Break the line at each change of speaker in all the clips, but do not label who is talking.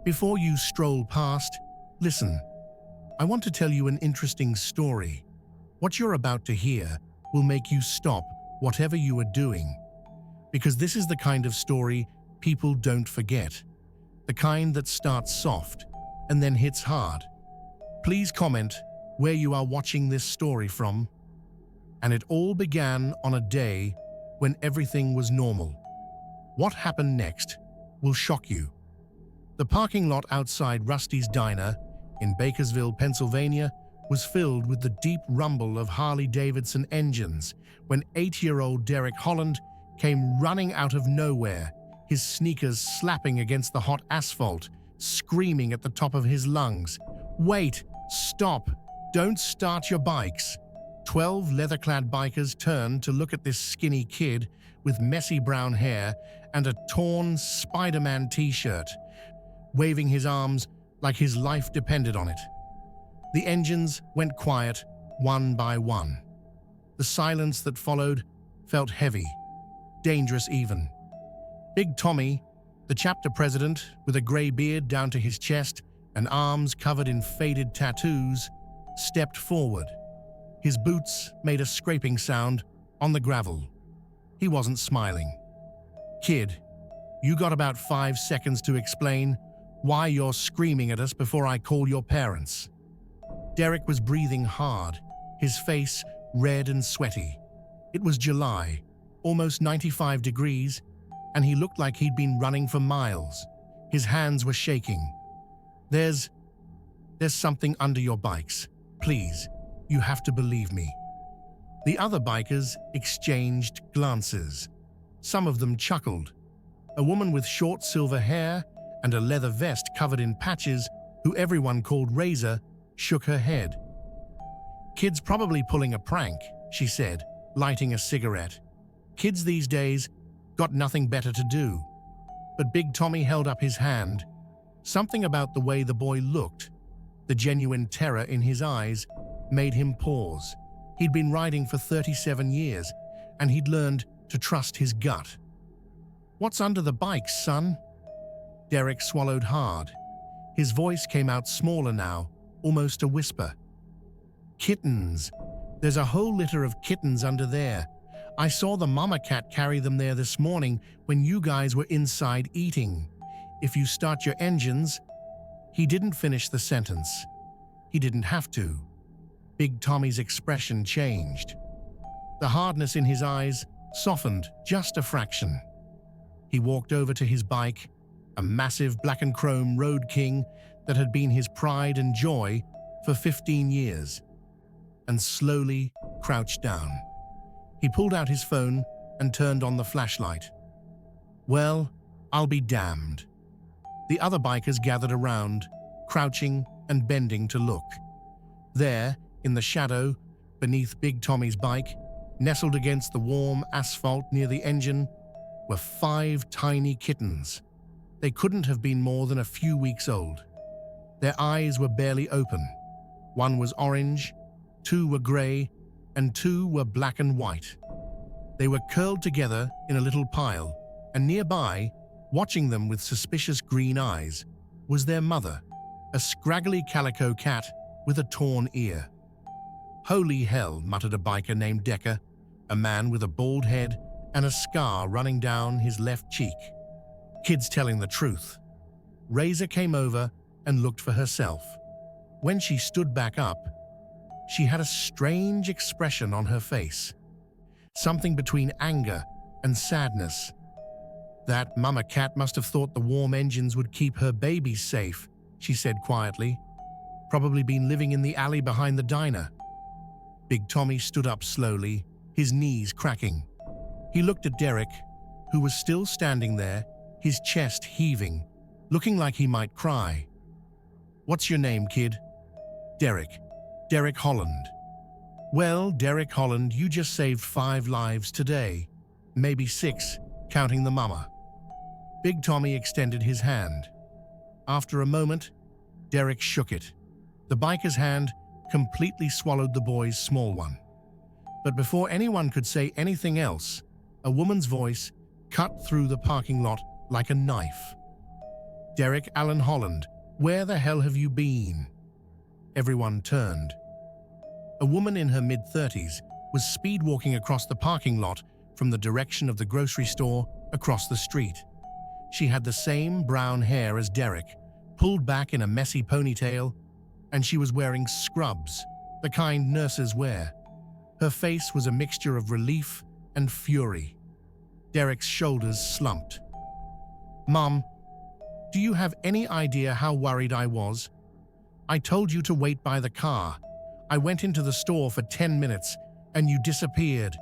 Before you stroll past, listen. I want to tell you an interesting story. What you're about to hear will make you stop whatever you are doing. Because this is the kind of story people don't forget. The kind that starts soft and then hits hard. Please comment where you are watching this story from. And it all began on a day when everything was normal. What happened next will shock you. The parking lot outside Rusty's Diner in Bakersville, Pennsylvania, was filled with the deep rumble of Harley-Davidson engines when 8-year-old Derek Holland came running out of nowhere, his sneakers slapping against the hot asphalt, screaming at the top of his lungs, "Wait! Stop! Don't start your bikes!" 12 leather-clad bikers turned to look at this skinny kid with messy brown hair and a torn Spider-Man t-shirt, waving his arms like his life depended on it. The engines went quiet, one by one. The silence that followed felt heavy, dangerous even. Big Tommy, the chapter president with a gray beard down to his chest and arms covered in faded tattoos, stepped forward. His boots made a scraping sound on the gravel. He wasn't smiling. "Kid, you got about 5 seconds to explain why you're screaming at us before I call your parents." Derek was breathing hard, his face red and sweaty. It was July, almost 95 degrees, and he looked like he'd been running for miles. His hands were shaking. There's something under your bikes. Please, you have to believe me." The other bikers exchanged glances. Some of them chuckled. A woman with short silver hair and a leather vest covered in patches, who everyone called Razor, shook her head. "Kid's probably pulling a prank," she said, lighting a cigarette. "Kids these days got nothing better to do." But Big Tommy held up his hand. Something about the way the boy looked, the genuine terror in his eyes, made him pause. He'd been riding for 37 years, and he'd learned to trust his gut. "What's under the bikes, son?" Derek swallowed hard. His voice came out smaller now, almost a whisper. "Kittens. There's a whole litter of kittens under there. I saw the mama cat carry them there this morning when you guys were inside eating. If you start your engines..." He didn't finish the sentence. He didn't have to. Big Tommy's expression changed. The hardness in his eyes softened just a fraction. He walked over to his bike, a massive black and chrome Road King that had been his pride and joy for 15 years, and slowly crouched down. He pulled out his phone and turned on the flashlight. "Well, I'll be damned." The other bikers gathered around, crouching and bending to look. There, in the shadow, beneath Big Tommy's bike, nestled against the warm asphalt near the engine, were 5 tiny kittens. They couldn't have been more than a few weeks old. Their eyes were barely open. One was orange, 2 were gray, and 2 were black and white. They were curled together in a little pile, and nearby, watching them with suspicious green eyes, was their mother, a scraggly calico cat with a torn ear. "Holy hell," muttered a biker named Decker, a man with a bald head and a scar running down his left cheek. "Kid's telling the truth." Razor came over and looked for herself. When she stood back up, she had a strange expression on her face. Something between anger and sadness. "That mama cat must have thought the warm engines would keep her babies safe," she said quietly. "Probably been living in the alley behind the diner." Big Tommy stood up slowly, his knees cracking. He looked at Derek, who was still standing there, his chest heaving, looking like he might cry. "What's your name, kid?" "Derek. Derek Holland." "Well, Derek Holland, you just saved 5 lives today. Maybe 6, counting the mama." Big Tommy extended his hand. After a moment, Derek shook it. The biker's hand completely swallowed the boy's small one. But before anyone could say anything else, a woman's voice cut through the parking lot like a knife. Derek Allen Holland, where the hell have you been? Everyone turned. A woman in her mid-30s was speed-walking across the parking lot from the direction of the grocery store across the street. She had the same brown hair as Derek, pulled back in a messy ponytail, and she was wearing scrubs, the kind nurses wear. Her face was a mixture of relief and fury. Derek's shoulders slumped. "Mom, do you have any idea how worried I was? I told you to wait by the car. I went into the store for 10 minutes and you disappeared."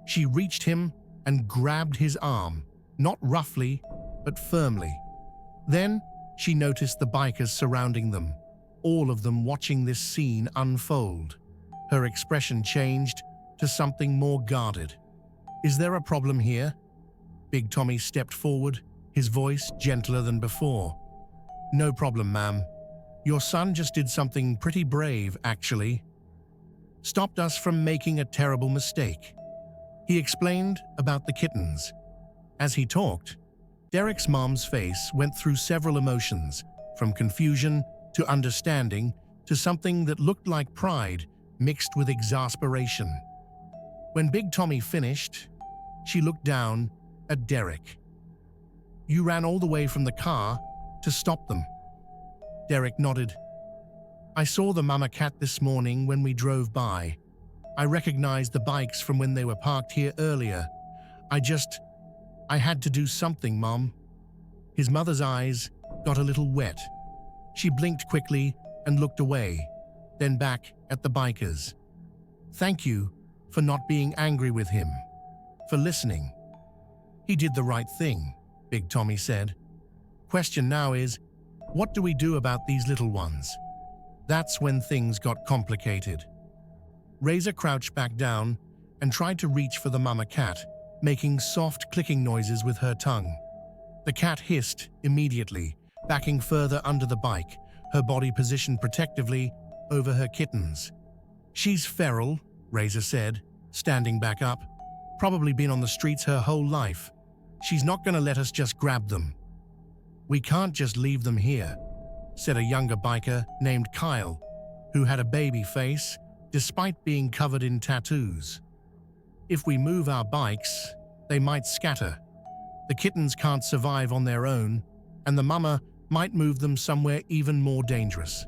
She reached him and grabbed his arm, not roughly, but firmly. Then she noticed the bikers surrounding them, all of them watching this scene unfold. Her expression changed to something more guarded. "Is there a problem here?" Big Tommy stepped forward, his voice gentler than before. "No problem, ma'am. Your son just did something pretty brave, actually. Stopped us from making a terrible mistake." He explained about the kittens. As he talked, Derek's mom's face went through several emotions, from confusion to understanding to something that looked like pride mixed with exasperation. When Big Tommy finished, she looked down at Derek. "You ran all the way from the car to stop them?" Derek nodded. "I saw the mama cat this morning when we drove by. I recognized the bikes from when they were parked here earlier. I had to do something, Mom." His mother's eyes got a little wet. She blinked quickly and looked away, then back at the bikers. "Thank you for not being angry with him, for listening. He did the right thing," Big Tommy said. "Question now is, what do we do about these little ones?" That's when things got complicated. Razor crouched back down and tried to reach for the mama cat, making soft clicking noises with her tongue. The cat hissed immediately, backing further under the bike, her body positioned protectively over her kittens. "She's feral," Razor said, standing back up. "Probably been on the streets her whole life. She's not going to let us just grab them." "We can't just leave them here," said a younger biker named Kyle, who had a baby face despite being covered in tattoos. "If we move our bikes, they might scatter. The kittens can't survive on their own, and the mama might move them somewhere even more dangerous."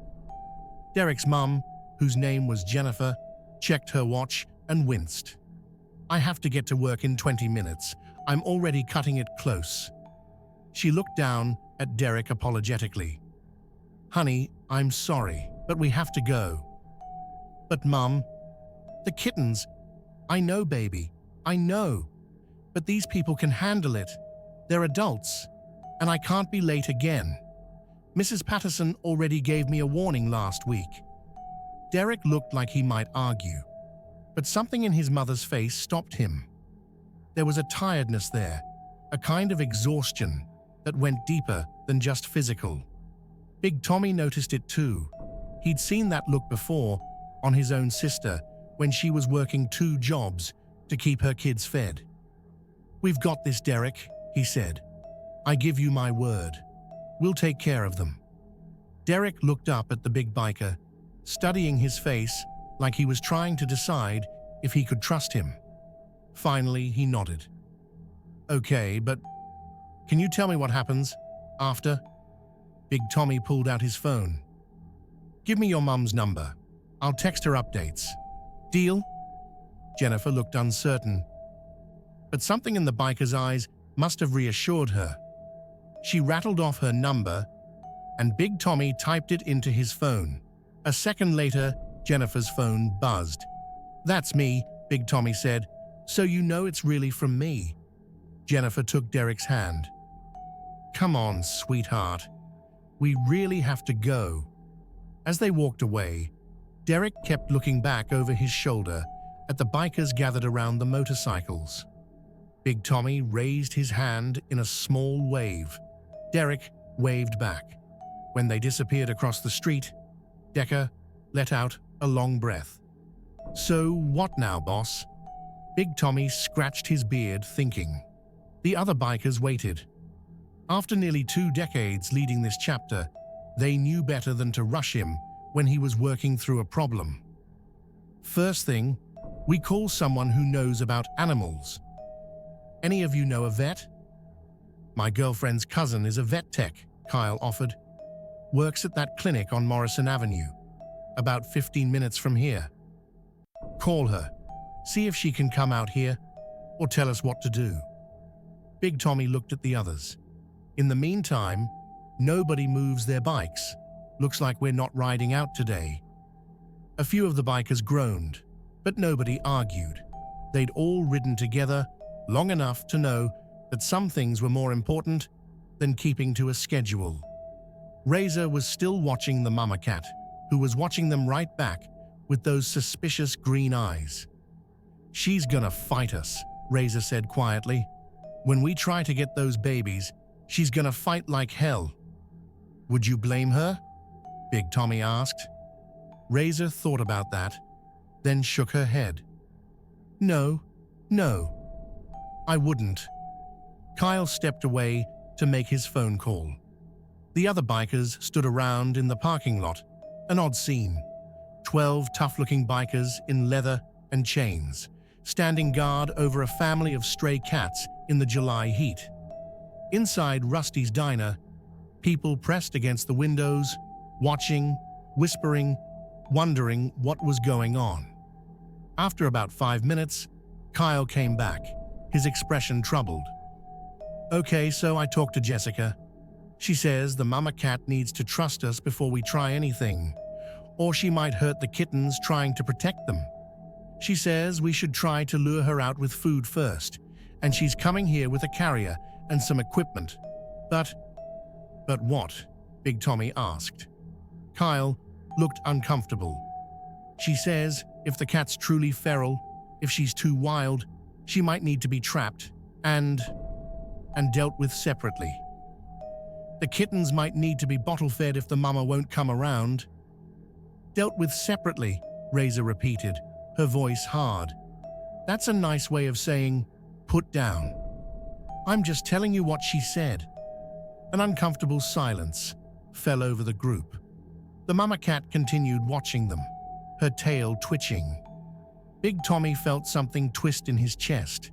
Derek's mum, whose name was Jennifer, checked her watch and winced. "I have to get to work in 20 minutes. I'm already cutting it close." She looked down at Derek apologetically. "Honey, I'm sorry, but we have to go." "But Mum, the kittens—" "I know, baby, I know. But these people can handle it. They're adults, and I can't be late again. Mrs. Patterson already gave me a warning last week." Derek looked like he might argue, but something in his mother's face stopped him. There was a tiredness there, a kind of exhaustion that went deeper than just physical. Big Tommy noticed it too. He'd seen that look before on his own sister when she was working 2 jobs to keep her kids fed. "We've got this, Derek," he said. "I give you my word. We'll take care of them." Derek looked up at the big biker, studying his face like he was trying to decide if he could trust him. Finally, he nodded. "Okay, but can you tell me what happens after?" Big Tommy pulled out his phone. "Give me your mum's number. I'll text her updates. Deal?" Jennifer looked uncertain, but something in the biker's eyes must have reassured her. She rattled off her number, and Big Tommy typed it into his phone. A second later, Jennifer's phone buzzed. "That's me," Big Tommy said. "So you know it's really from me." Jennifer took Derek's hand. "Come on, sweetheart. We really have to go." As they walked away, Derek kept looking back over his shoulder at the bikers gathered around the motorcycles. Big Tommy raised his hand in a small wave. Derek waved back. When they disappeared across the street, Decker let out a long breath. "So what now, boss?" Big Tommy scratched his beard, thinking. The other bikers waited. After nearly 2 decades leading this chapter, they knew better than to rush him when he was working through a problem. First thing, we call someone who knows about animals. Any of you know a vet? My girlfriend's cousin is a vet tech, Kyle offered. Works at that clinic on Morrison Avenue, about 15 minutes from here. Call her, see if she can come out here, or tell us what to do. Big Tommy looked at the others. In the meantime, nobody moves their bikes. Looks like we're not riding out today. A few of the bikers groaned, but nobody argued. They'd all ridden together long enough to know that some things were more important than keeping to a schedule. Razor was still watching the mama cat, who was watching them right back with those suspicious green eyes. "She's gonna fight us," Razor said quietly. "When we try to get those babies, she's gonna fight like hell." "Would you blame her?" Big Tommy asked. Razor thought about that, then shook her head. No, I wouldn't." Kyle stepped away to make his phone call. The other bikers stood around in the parking lot, an odd scene. 12 tough-looking bikers in leather and chains, standing guard over a family of stray cats in the July heat. Inside Rusty's diner, people pressed against the windows, watching, whispering, wondering what was going on. After about 5 minutes, Kyle came back, his expression troubled. "Okay, so I talked to Jessica. She says the mama cat needs to trust us before we try anything, or she might hurt the kittens trying to protect them. She says we should try to lure her out with food first, and she's coming here with a carrier and some equipment. But what?" Big Tommy asked. Kyle looked uncomfortable. "She says if the cat's truly feral, if she's too wild, she might need to be trapped and dealt with separately. The kittens might need to be bottle-fed if the mama won't come around." "Dealt with separately," Razor repeated, her voice hard. "That's a nice way of saying, put down." "I'm just telling you what she said." An uncomfortable silence fell over the group. The mama cat continued watching them, her tail twitching. Big Tommy felt something twist in his chest.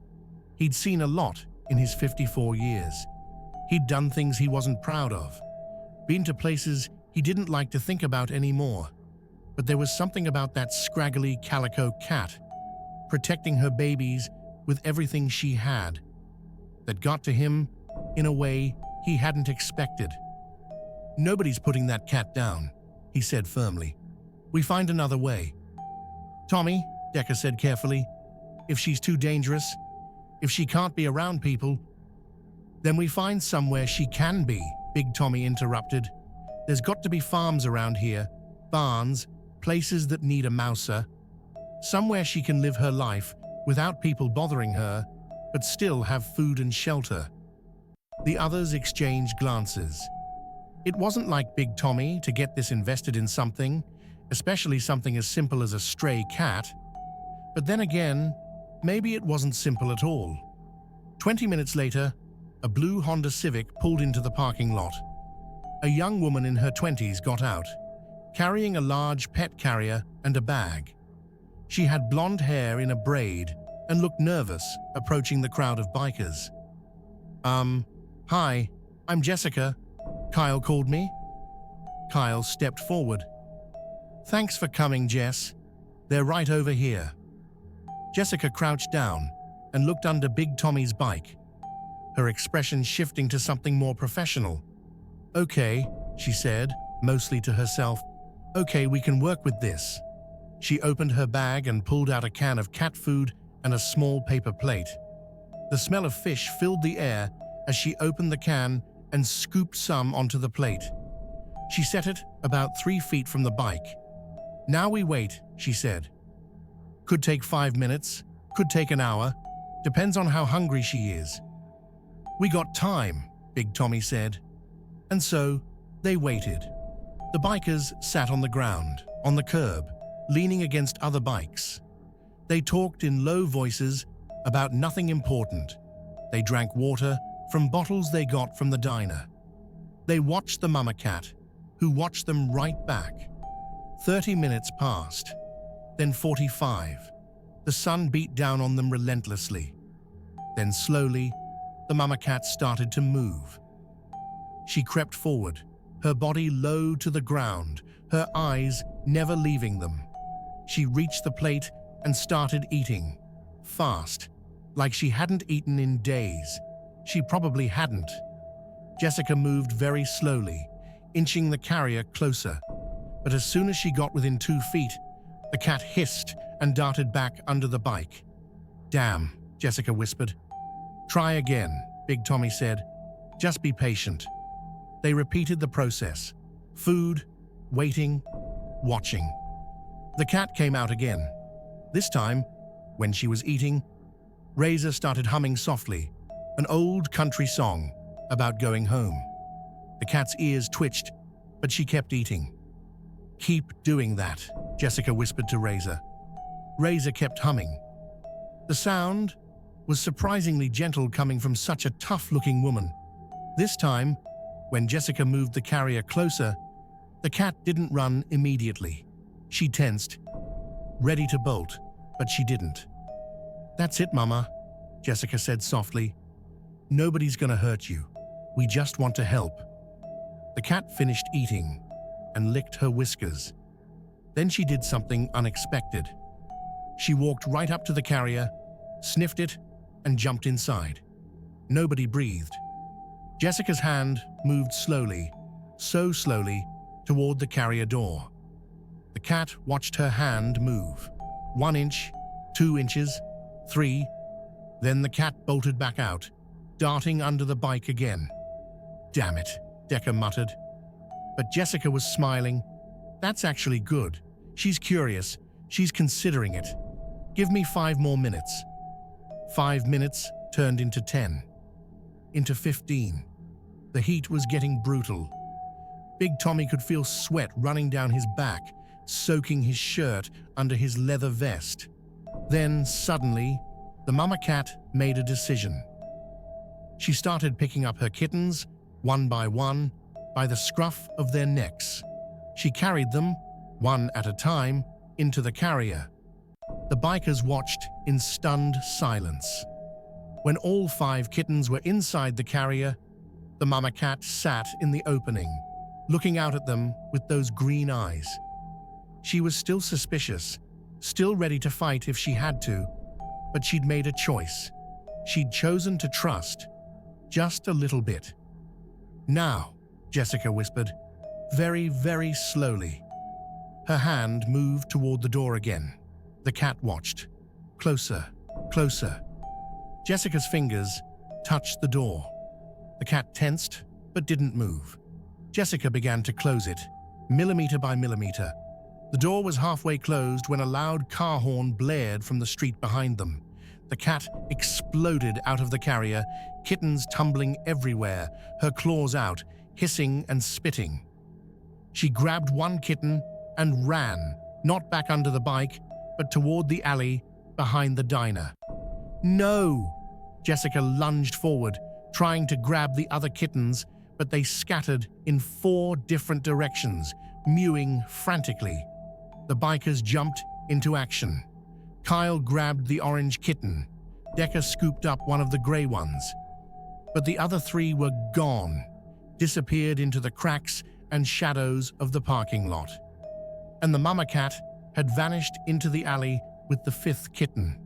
He'd seen a lot in his 54 years. He'd done things he wasn't proud of, been to places he didn't like to think about anymore. But there was something about that scraggly calico cat, protecting her babies with everything she had, that got to him in a way he hadn't expected. "Nobody's putting that cat down," he said firmly. "We find another way." "Tommy," Decker said carefully, "if she's too dangerous, if she can't be around people, then we find somewhere she can be," Big Tommy interrupted. "There's got to be farms around here, barns, places that need a mouser, somewhere she can live her life without people bothering her, but still have food and shelter." The others exchanged glances. It wasn't like Big Tommy to get this invested in something, especially something as simple as a stray cat. But then again, maybe it wasn't simple at all. 20 minutes later, a blue Honda Civic pulled into the parking lot. A young woman in her 20s got out, carrying a large pet carrier and a bag. She had blonde hair in a braid and looked nervous approaching the crowd of bikers. "Hi, I'm Jessica. Kyle called me." Kyle stepped forward. "Thanks for coming, Jess. They're right over here." Jessica crouched down and looked under Big Tommy's bike, her expression shifting to something more professional. "Okay," she said, mostly to herself. "Okay, we can work with this." She opened her bag and pulled out a can of cat food and a small paper plate. The smell of fish filled the air as she opened the can and scooped some onto the plate. She set it about 3 feet from the bike. "Now we wait," she said. "Could take 5 minutes, could take an hour, depends on how hungry she is." "We got time," Big Tommy said. And so, they waited. The bikers sat on the ground, on the curb, leaning against other bikes. They talked in low voices about nothing important. They drank water from bottles they got from the diner. They watched the mama cat, who watched them right back. 30 minutes passed, then 45. The sun beat down on them relentlessly. Then slowly, the mama cat started to move. She crept forward, her body low to the ground, her eyes never leaving them. She reached the plate and started eating, fast, like she hadn't eaten in days. She probably hadn't. Jessica moved very slowly, inching the carrier closer. But as soon as she got within 2 feet, the cat hissed and darted back under the bike. "Damn," Jessica whispered. "Try again," Big Tommy said. "Just be patient." They repeated the process. Food, waiting, watching. The cat came out again. This time, when she was eating, Razor started humming softly, an old country song about going home. The cat's ears twitched, but she kept eating. "Keep doing that," Jessica whispered to Razor. Razor kept humming. The sound was surprisingly gentle coming from such a tough-looking woman. This time, when Jessica moved the carrier closer, the cat didn't run immediately. She tensed, ready to bolt, but she didn't. "That's it, Mama," Jessica said softly. "Nobody's gonna hurt you. We just want to help." The cat finished eating and licked her whiskers. Then she did something unexpected. She walked right up to the carrier, sniffed it, and jumped inside. Nobody breathed. Jessica's hand moved slowly, so slowly, toward the carrier door. The cat watched her hand move. 1 inch, 2 inches, 3. Then the cat bolted back out, darting under the bike again. "Damn it," Decker muttered. But Jessica was smiling. "That's actually good. She's curious. She's considering it. Give me 5 more minutes." 5 minutes turned into 10, into 15. The heat was getting brutal. Big Tommy could feel sweat running down his back, soaking his shirt under his leather vest. Then, suddenly, the mama cat made a decision. She started picking up her kittens, one by the scruff of their necks. She carried them, one at a time, into the carrier. The bikers watched in stunned silence. When all 5 kittens were inside the carrier, the mama cat sat in the opening, looking out at them with those green eyes. She was still suspicious, still ready to fight if she had to, but she'd made a choice. She'd chosen to trust, just a little bit. "Now," Jessica whispered, very, very slowly. Her hand moved toward the door again. The cat watched. Closer, closer. Jessica's fingers touched the door. The cat tensed, but didn't move. Jessica began to close it, millimeter by millimeter. The door was halfway closed when a loud car horn blared from the street behind them. The cat exploded out of the carrier, kittens tumbling everywhere, her claws out, hissing and spitting. She grabbed one kitten and ran, not back under the bike, but toward the alley behind the diner. "No!" Jessica lunged forward, trying to grab the other kittens, but they scattered in 4 different directions, mewing frantically. The bikers jumped into action. Kyle grabbed the orange kitten. Decker scooped up one of the gray ones. But the other 3 were gone, disappeared into the cracks and shadows of the parking lot. And the mama cat had vanished into the alley with the 5th kitten.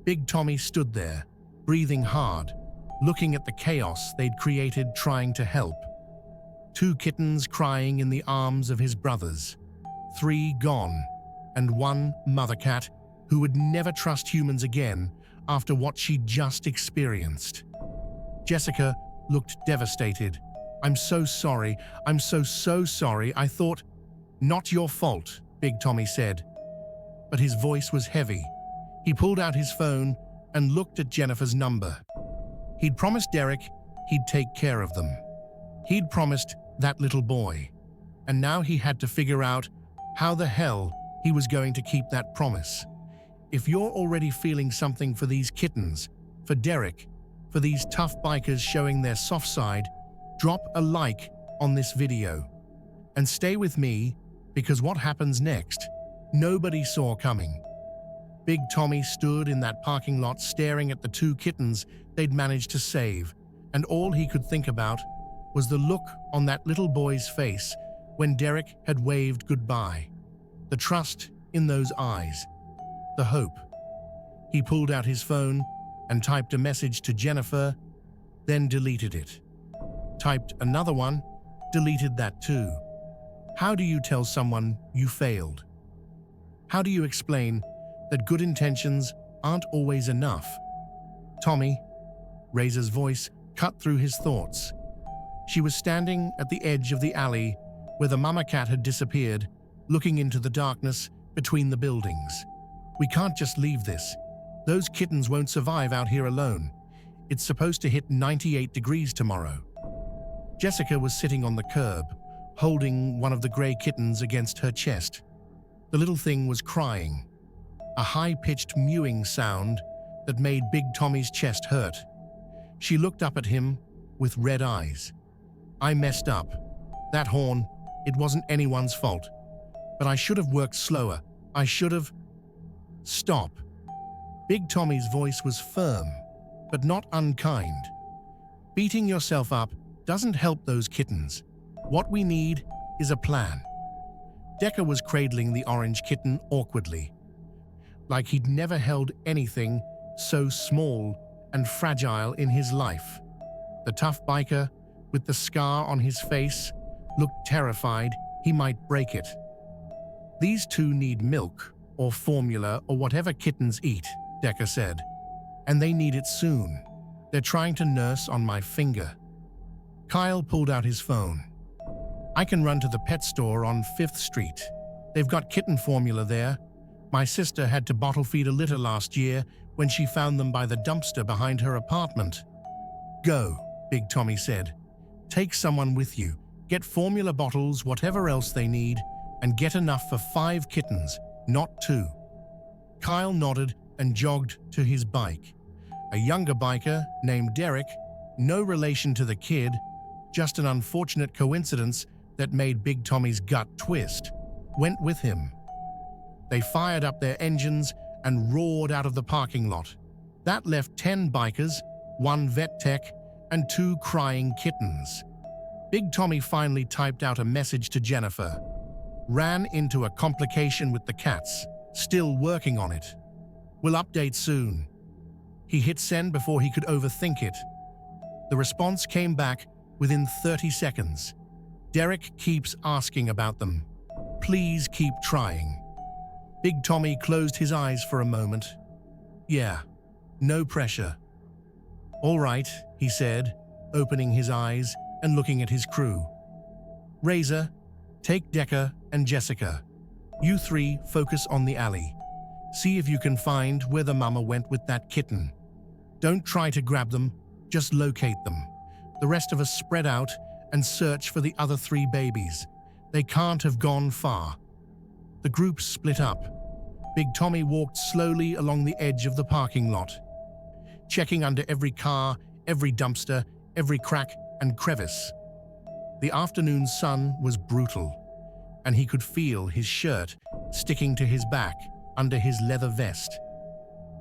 Big Tommy stood there, breathing hard, looking at the chaos they'd created trying to help. 2 kittens crying in the arms of his brothers, 3 gone, and 1 mother cat who would never trust humans again after what she'd just experienced. Jessica looked devastated. "I'm so sorry. I'm so sorry. I thought—" "Not your fault," Big Tommy said. But his voice was heavy. He pulled out his phone and looked at Jennifer's number. He'd promised Derek he'd take care of them. He'd promised that little boy. And now he had to figure out how the hell he was going to keep that promise. If you're already feeling something for these kittens, for Derek, for these tough bikers showing their soft side, drop a like on this video. And stay with me, because what happens next, nobody saw coming. Big Tommy stood in that parking lot staring at the two kittens they'd managed to save, and all he could think about was the look on that little boy's face when Derek had waved goodbye. The trust in those eyes. The hope. He pulled out his phone and typed a message to Jennifer, then deleted it. Typed another one, deleted that too. How do you tell someone you failed? How do you explain that good intentions aren't always enough? Tommy, Razor's voice cut through his thoughts. She was standing at the edge of the alley where the mama cat had disappeared, looking into the darkness between the buildings. We can't just leave this. Those kittens won't survive out here alone. It's supposed to hit 98 degrees tomorrow. Jessica was sitting on the curb, holding one of the gray kittens against her chest. The little thing was crying, a high-pitched mewing sound that made Big Tommy's chest hurt. She looked up at him with red eyes. I messed up. That horn, it wasn't anyone's fault. But I should have worked slower. I should have... Stop. Big Tommy's voice was firm, but not unkind. Beating yourself up doesn't help those kittens. What we need is a plan. Decker was cradling the orange kitten awkwardly, like he'd never held anything so small and fragile in his life. The tough biker, with the scar on his face, looked terrified he might break it. These two need milk or formula or whatever kittens eat, Decker said, and they need it soon. They're trying to nurse on my finger. Kyle pulled out his phone. I can run to the pet store on 5th Street. They've got kitten formula there. My sister had to bottle feed a litter last year when she found them by the dumpster behind her apartment. Go, Big Tommy said. Take someone with you. Get formula bottles, whatever else they need, and get enough for 5 kittens, not 2. Kyle nodded and jogged to his bike. A younger biker named Derek, no relation to the kid, just an unfortunate coincidence that made Big Tommy's gut twist, went with him. They fired up their engines and roared out of the parking lot. That left 10 bikers, 1 vet tech, and 2 crying kittens. Big Tommy finally typed out a message to Jennifer. Ran into a complication with the cats, still working on it. Will update soon. He hit send before he could overthink it. The response came back within 30 seconds. Derek keeps asking about them. Please keep trying. Big Tommy closed his eyes for a moment. Yeah, no pressure. All right, he said, opening his eyes and looking at his crew. Razor, take Decker and Jessica. You 3 focus on the alley. See if you can find where the mama went with that kitten. Don't try to grab them, just locate them. The rest of us spread out and search for the other 3 babies. They can't have gone far. The group split up. Big Tommy walked slowly along the edge of the parking lot, checking under every car, every dumpster, every crack and crevice. The afternoon sun was brutal, and he could feel his shirt sticking to his back under his leather vest.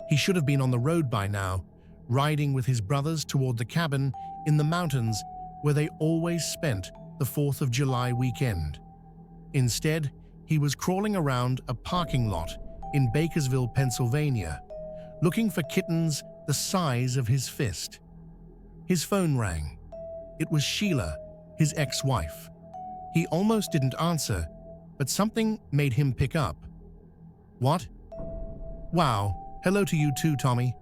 He should have been on the road by now, riding with his brothers toward the cabin in the mountains where they always spent the 4th of July weekend. Instead, he was crawling around a parking lot in Bakersville, Pennsylvania, looking for kittens the size of his fist. His phone rang. It was Sheila, his ex-wife. He almost didn't answer, but something made him pick up. What? Wow, hello to you too, Tommy.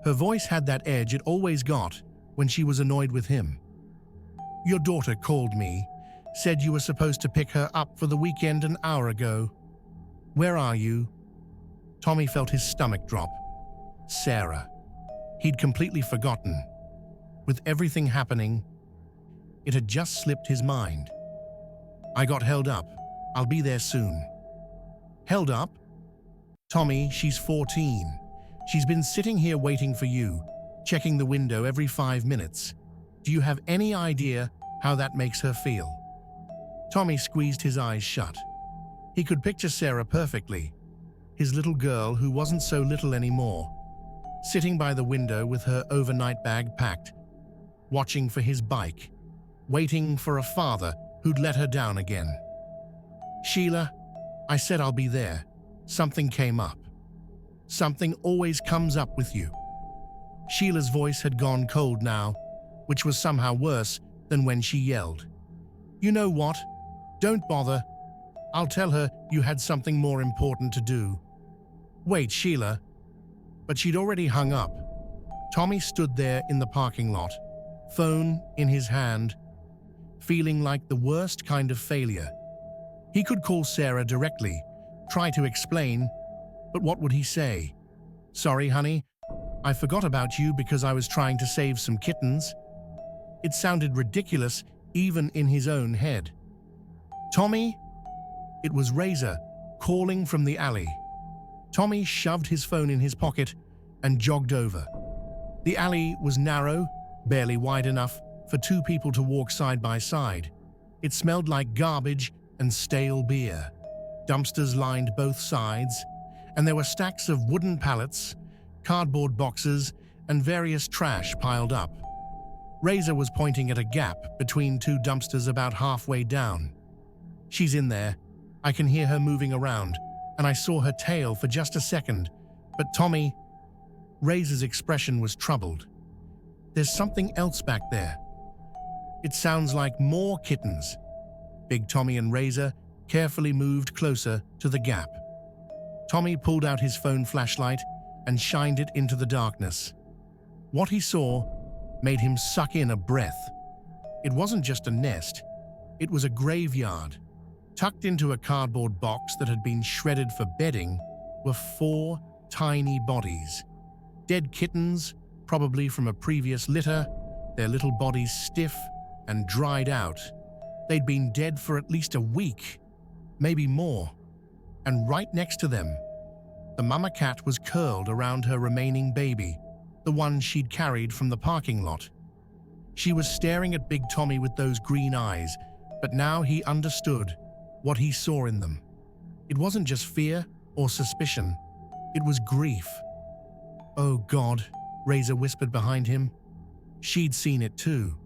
Her voice had that edge it always got when she was annoyed with him. Your daughter called me, said you were supposed to pick her up for the weekend an hour ago. Where are you? Tommy felt his stomach drop. Sarah. He'd completely forgotten. With everything happening, it had just slipped his mind. I got held up. I'll be there soon. Held up? Tommy, she's 14. She's been sitting here waiting for you. checking the window every 5 minutes. Do you have any idea how that makes her feel? Tommy squeezed his eyes shut. He could picture Sarah perfectly, his little girl who wasn't so little anymore, sitting by the window with her overnight bag packed, watching for his bike, waiting for a father who'd let her down again. "Sheila, I said I'll be there. Something came up. Something always comes up with you." Sheila's voice had gone cold now, which was somehow worse than when she yelled. "You know what? Don't bother. I'll tell her you had something more important to do." "Wait, Sheila." But she'd already hung up. Tommy stood there in the parking lot, phone in his hand, feeling like the worst kind of failure. He could call Sarah directly, try to explain, but what would he say? "Sorry, honey, I forgot about you because I was trying to save some kittens." It sounded ridiculous even in his own head. "Tommy?" It was Razor, calling from the alley. Tommy shoved his phone in his pocket and jogged over. The alley was narrow, barely wide enough for two people to walk side by side. It smelled like garbage and stale beer. Dumpsters lined both sides, and there were stacks of wooden pallets, cardboard boxes, and various trash piled up. Razor was pointing at a gap between two dumpsters about halfway down. "She's in there. I can hear her moving around, and I saw her tail for just a second. But Tommy..." Razor's expression was troubled. "There's something else back there. It sounds like more kittens." Big Tommy and Razor carefully moved closer to the gap. Tommy pulled out his phone flashlight and shined it into the darkness. What he saw made him suck in a breath. It wasn't just a nest, it was a graveyard. Tucked into a cardboard box that had been shredded for bedding were 4 tiny bodies. Dead kittens, probably from a previous litter, their little bodies stiff and dried out. They'd been dead for at least a week, maybe more. And right next to them, the mama cat was curled around her remaining baby, the one she'd carried from the parking lot. She was staring at Big Tommy with those green eyes, but now he understood what he saw in them. It wasn't just fear or suspicion, it was grief. "Oh God," Razor whispered behind him. She'd seen it too.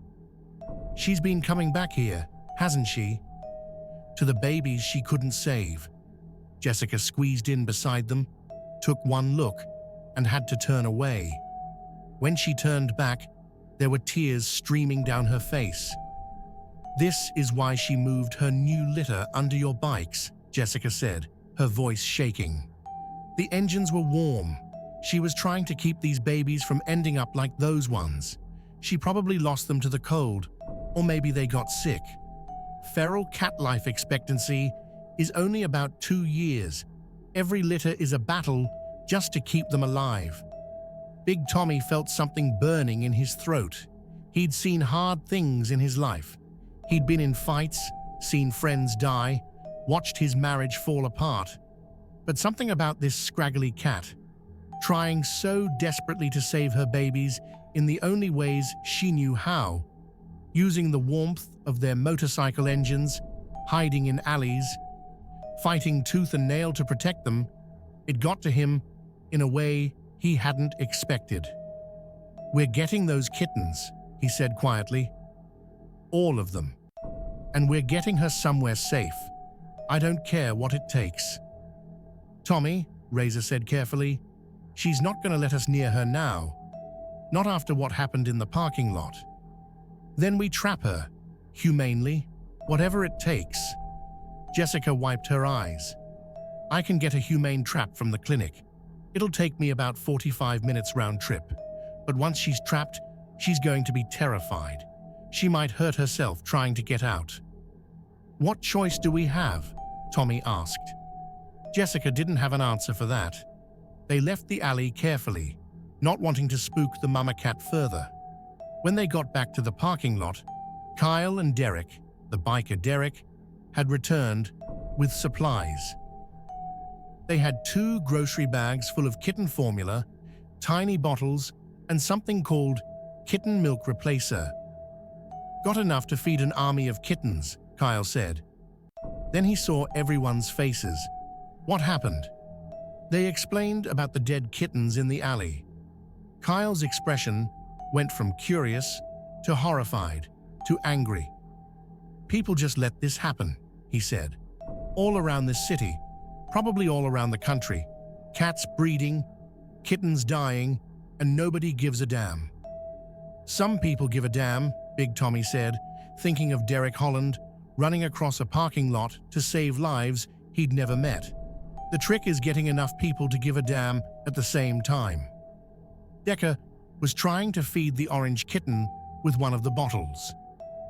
"She's been coming back here, hasn't she? To the babies she couldn't save." Jessica squeezed in beside them, took one look, and had to turn away. When she turned back, there were tears streaming down her face. "This is why she moved her new litter under your bikes," Jessica said, her voice shaking. "The engines were warm. She was trying to keep these babies from ending up like those ones. She probably lost them to the cold, or maybe they got sick. Feral cat life expectancy is only about 2 years. Every litter is a battle just to keep them alive." Big Tommy felt something burning in his throat. He'd seen hard things in his life. He'd been in fights, seen friends die, watched his marriage fall apart. But something about this scraggly cat, trying so desperately to save her babies in the only ways she knew how, using the warmth of their motorcycle engines, hiding in alleys, fighting tooth and nail to protect them, it got to him in a way he hadn't expected. "We're getting those kittens," he said quietly. "All of them. And we're getting her somewhere safe. I don't care what it takes." "Tommy," Razor said carefully, "she's not going to let us near her now. Not after what happened in the parking lot. Then we trap her, humanely, whatever it takes." Jessica wiped her eyes. "I can get a humane trap from the clinic. It'll take me about 45 minutes round trip. But once she's trapped, she's going to be terrified. She might hurt herself trying to get out." "What choice do we have?" Tommy asked. Jessica didn't have an answer for that. They left the alley carefully, not wanting to spook the mama cat further. When they got back to the parking lot, Kyle and Derek, the biker Derek, had returned with supplies. They had 2 grocery bags full of kitten formula, tiny bottles, and something called kitten milk replacer. Got enough to feed an army of kittens, Kyle said. Then he saw everyone's faces. What happened? They explained about the dead kittens in the alley. Kyle's expression went from curious to horrified to angry. People just let this happen, he said. All around this city, probably all around the country. Cats breeding, kittens dying, and nobody gives a damn. Some people give a damn, Big Tommy said, thinking of Derek Holland running across a parking lot to save lives he'd never met. The trick is getting enough people to give a damn at the same time. Decker was trying to feed the orange kitten with one of the bottles.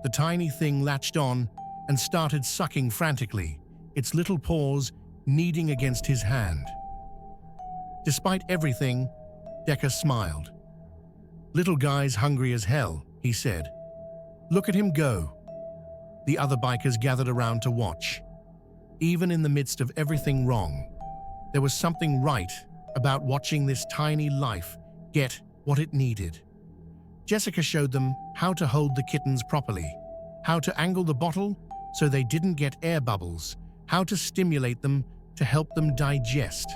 The tiny thing latched on and started sucking frantically, its little paws kneading against his hand. Despite everything, Decker smiled. "Little guy's hungry as hell," he said. "Look at him go." The other bikers gathered around to watch. Even in the midst of everything wrong, there was something right about watching this tiny life get what it needed. Jessica showed them how to hold the kittens properly, how to angle the bottle so they didn't get air bubbles, how to stimulate them to help them digest.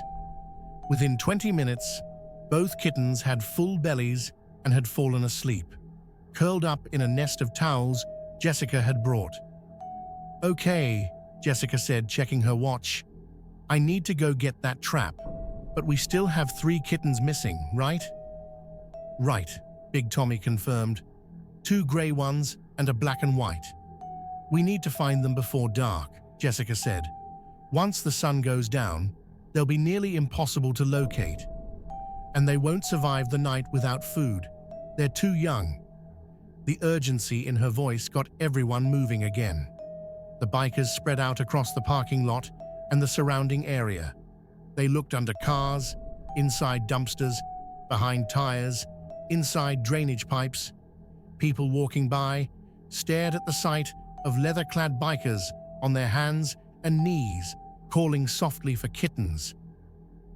Within 20 minutes, both kittens had full bellies and had fallen asleep, curled up in a nest of towels Jessica had brought. "Okay," Jessica said, checking her watch. "I need to go get that trap, but we still have 3 kittens missing, right?" "Right," Big Tommy confirmed. 2 gray ones and a black and white. "We need to find them before dark," Jessica said. "Once the sun goes down, they'll be nearly impossible to locate. And they won't survive the night without food. They're too young." The urgency in her voice got everyone moving again. The bikers spread out across the parking lot and the surrounding area. They looked under cars, inside dumpsters, behind tires, inside drainage pipes. People walking by stared at the sight of leather-clad bikers on their hands and knees, calling softly for kittens.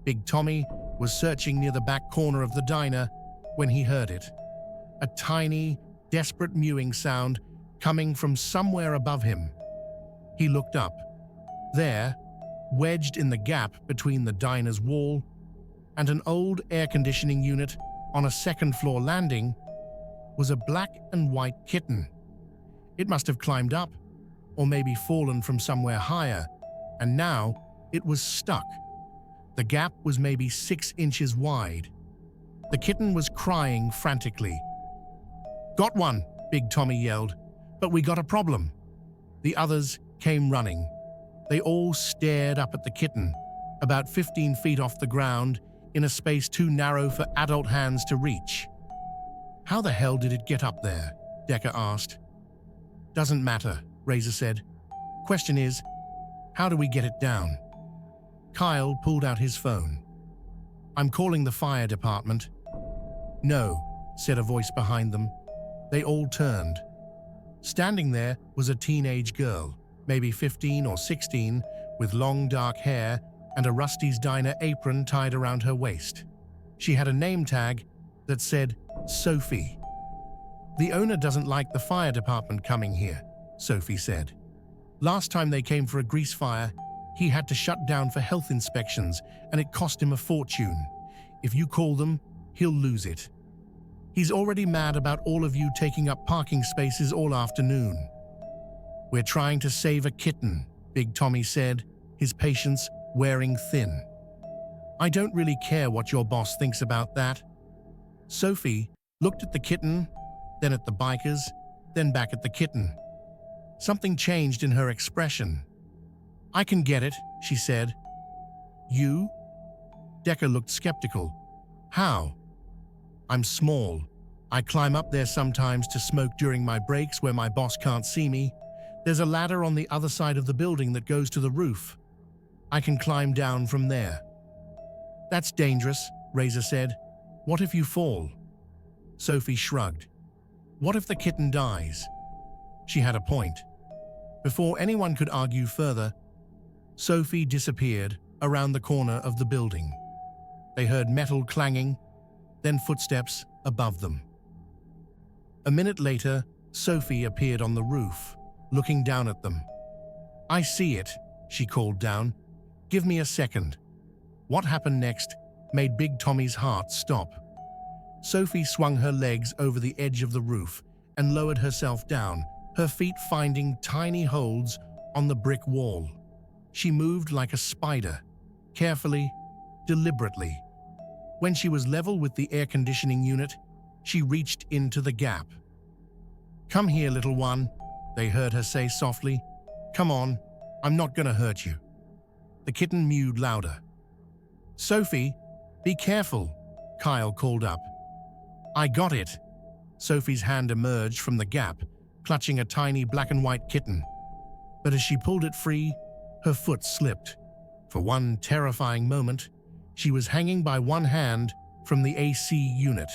Big Tommy was searching near the back corner of the diner when he heard it. A tiny, desperate mewing sound coming from somewhere above him. He looked up. There, wedged in the gap between the diner's wall and an old air conditioning unit on a second-floor landing, was a black and white kitten. It must have climbed up, or maybe fallen from somewhere higher, and now it was stuck. The gap was maybe 6 inches wide. The kitten was crying frantically. "Got one," Big Tommy yelled, "but we got a problem." The others came running. They all stared up at the kitten, about 15 feet off the ground, in a space too narrow for adult hands to reach. "How the hell did it get up there?" Decker asked. "Doesn't matter," Razor said. "Question is, how do we get it down?" Kyle pulled out his phone. "I'm calling the fire department." "No," said a voice behind them. They all turned. Standing there was a teenage girl, maybe 15 or 16, with long dark hair and a Rusty's Diner apron tied around her waist. She had a name tag that said Sophie. "The owner doesn't like the fire department coming here," Sophie said. "Last time they came for a grease fire, he had to shut down for health inspections, and it cost him a fortune. If you call them, he'll lose it. He's already mad about all of you taking up parking spaces all afternoon." "We're trying to save a kitten," Big Tommy said, his patience wearing thin. "I don't really care what your boss thinks about that." Sophie looked at the kitten, then at the bikers, then back at the kitten. Something changed in her expression. "I can get it," she said. "You?" Decker looked skeptical. "How?" "I'm small. I climb up there sometimes to smoke during my breaks where my boss can't see me. There's a ladder on the other side of the building that goes to the roof. I can climb down from there." "That's dangerous," Razor said. "What if you fall?" Sophie shrugged. "What if the kitten dies?" She had a point. Before anyone could argue further, Sophie disappeared around the corner of the building. They heard metal clanging, then footsteps, above them. A minute later, Sophie appeared on the roof, looking down at them. "I see it," she called down. "Give me a second." What happened next made Big Tommy's heart stop. Sophie swung her legs over the edge of the roof and lowered herself down, her feet finding tiny holds on the brick wall. She moved like a spider, carefully, deliberately. When she was level with the air conditioning unit, she reached into the gap. "Come here, little one," they heard her say softly. "Come on, I'm not gonna hurt you." The kitten mewed louder. "Sophie, be careful," Kyle called up. "I got it." Sophie's hand emerged from the gap, clutching a tiny black and white kitten. But as she pulled it free, her foot slipped. For one terrifying moment, she was hanging by one hand from the AC unit,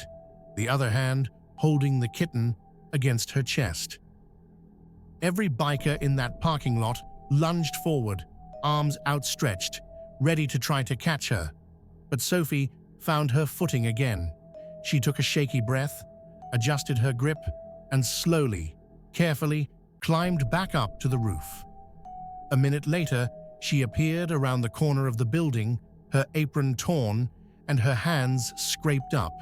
the other hand holding the kitten against her chest. Every biker in that parking lot lunged forward, arms outstretched, ready to try to catch her. But Sophie found her footing again. She took a shaky breath, adjusted her grip, and slowly, carefully, climbed back up to the roof. A minute later, she appeared around the corner of the building, her apron torn and her hands scraped up,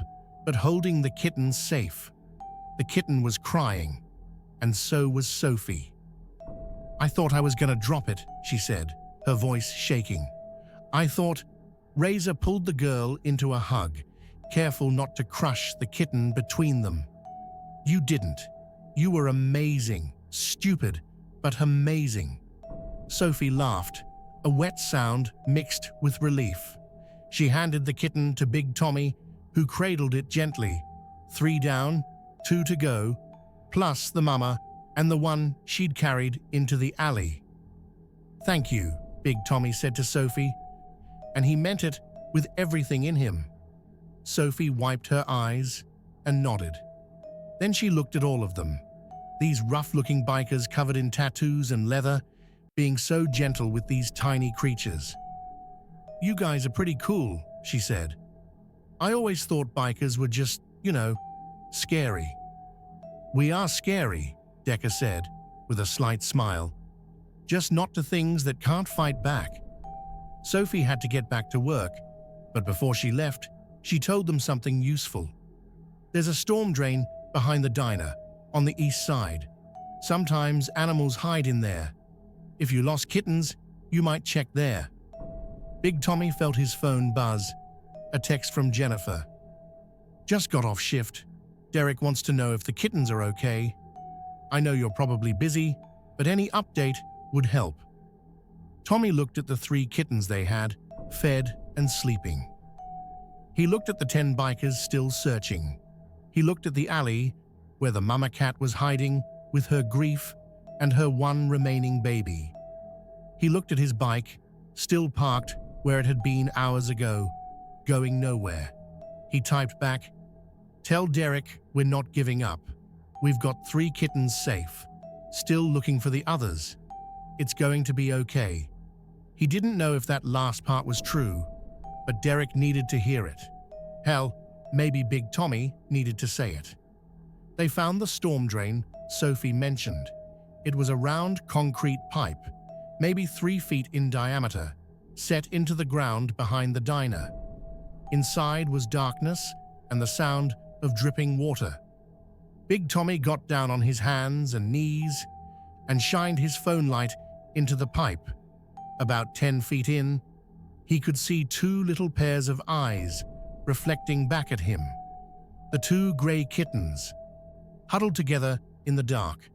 but holding the kitten safe. The kitten was crying, and so was Sophie. "I thought I was gonna drop it," she said, her voice shaking. "I thought—" Razor pulled the girl into a hug, careful not to crush the kitten between them. "You didn't. You were amazing. Stupid, but amazing." Sophie laughed, a wet sound mixed with relief. She handed the kitten to Big Tommy, who cradled it gently. 3 down, 2 to go, plus the mama and the one she'd carried into the alley. "Thank you," Big Tommy said to Sophie, and he meant it with everything in him. Sophie wiped her eyes and nodded. Then she looked at all of them, these rough-looking bikers covered in tattoos and leather, being so gentle with these tiny creatures. "You guys are pretty cool," she said. "I always thought bikers were just, scary." "We are scary," Decker said, with a slight smile. "Just not to things that can't fight back." Sophie had to get back to work, but before she left, she told them something useful. "There's a storm drain behind the diner, on the east side. Sometimes animals hide in there. If you lost kittens, you might check there." Big Tommy felt his phone buzz, a text from Jennifer. "Just got off shift. Derek wants to know if the kittens are okay. I know you're probably busy, but any update would help." Tommy looked at the 3 kittens they had, fed and sleeping. He looked at the 10 bikers still searching. He looked at the alley where the mama cat was hiding with her grief and her one remaining baby. He looked at his bike, still parked where it had been hours ago, going nowhere. He typed back, "Tell Derek we're not giving up. We've got 3 kittens safe. Still looking for the others. It's going to be okay." He didn't know if that last part was true, but Derek needed to hear it. Hell, maybe Big Tommy needed to say it. They found the storm drain Sophie mentioned. It was a round concrete pipe, maybe 3 feet in diameter, set into the ground behind the diner. Inside was darkness and the sound of dripping water. Big Tommy got down on his hands and knees and shined his phone light into the pipe. About 10 feet in, he could see 2 little pairs of eyes reflecting back at him. The 2 gray kittens, huddled together in the dark.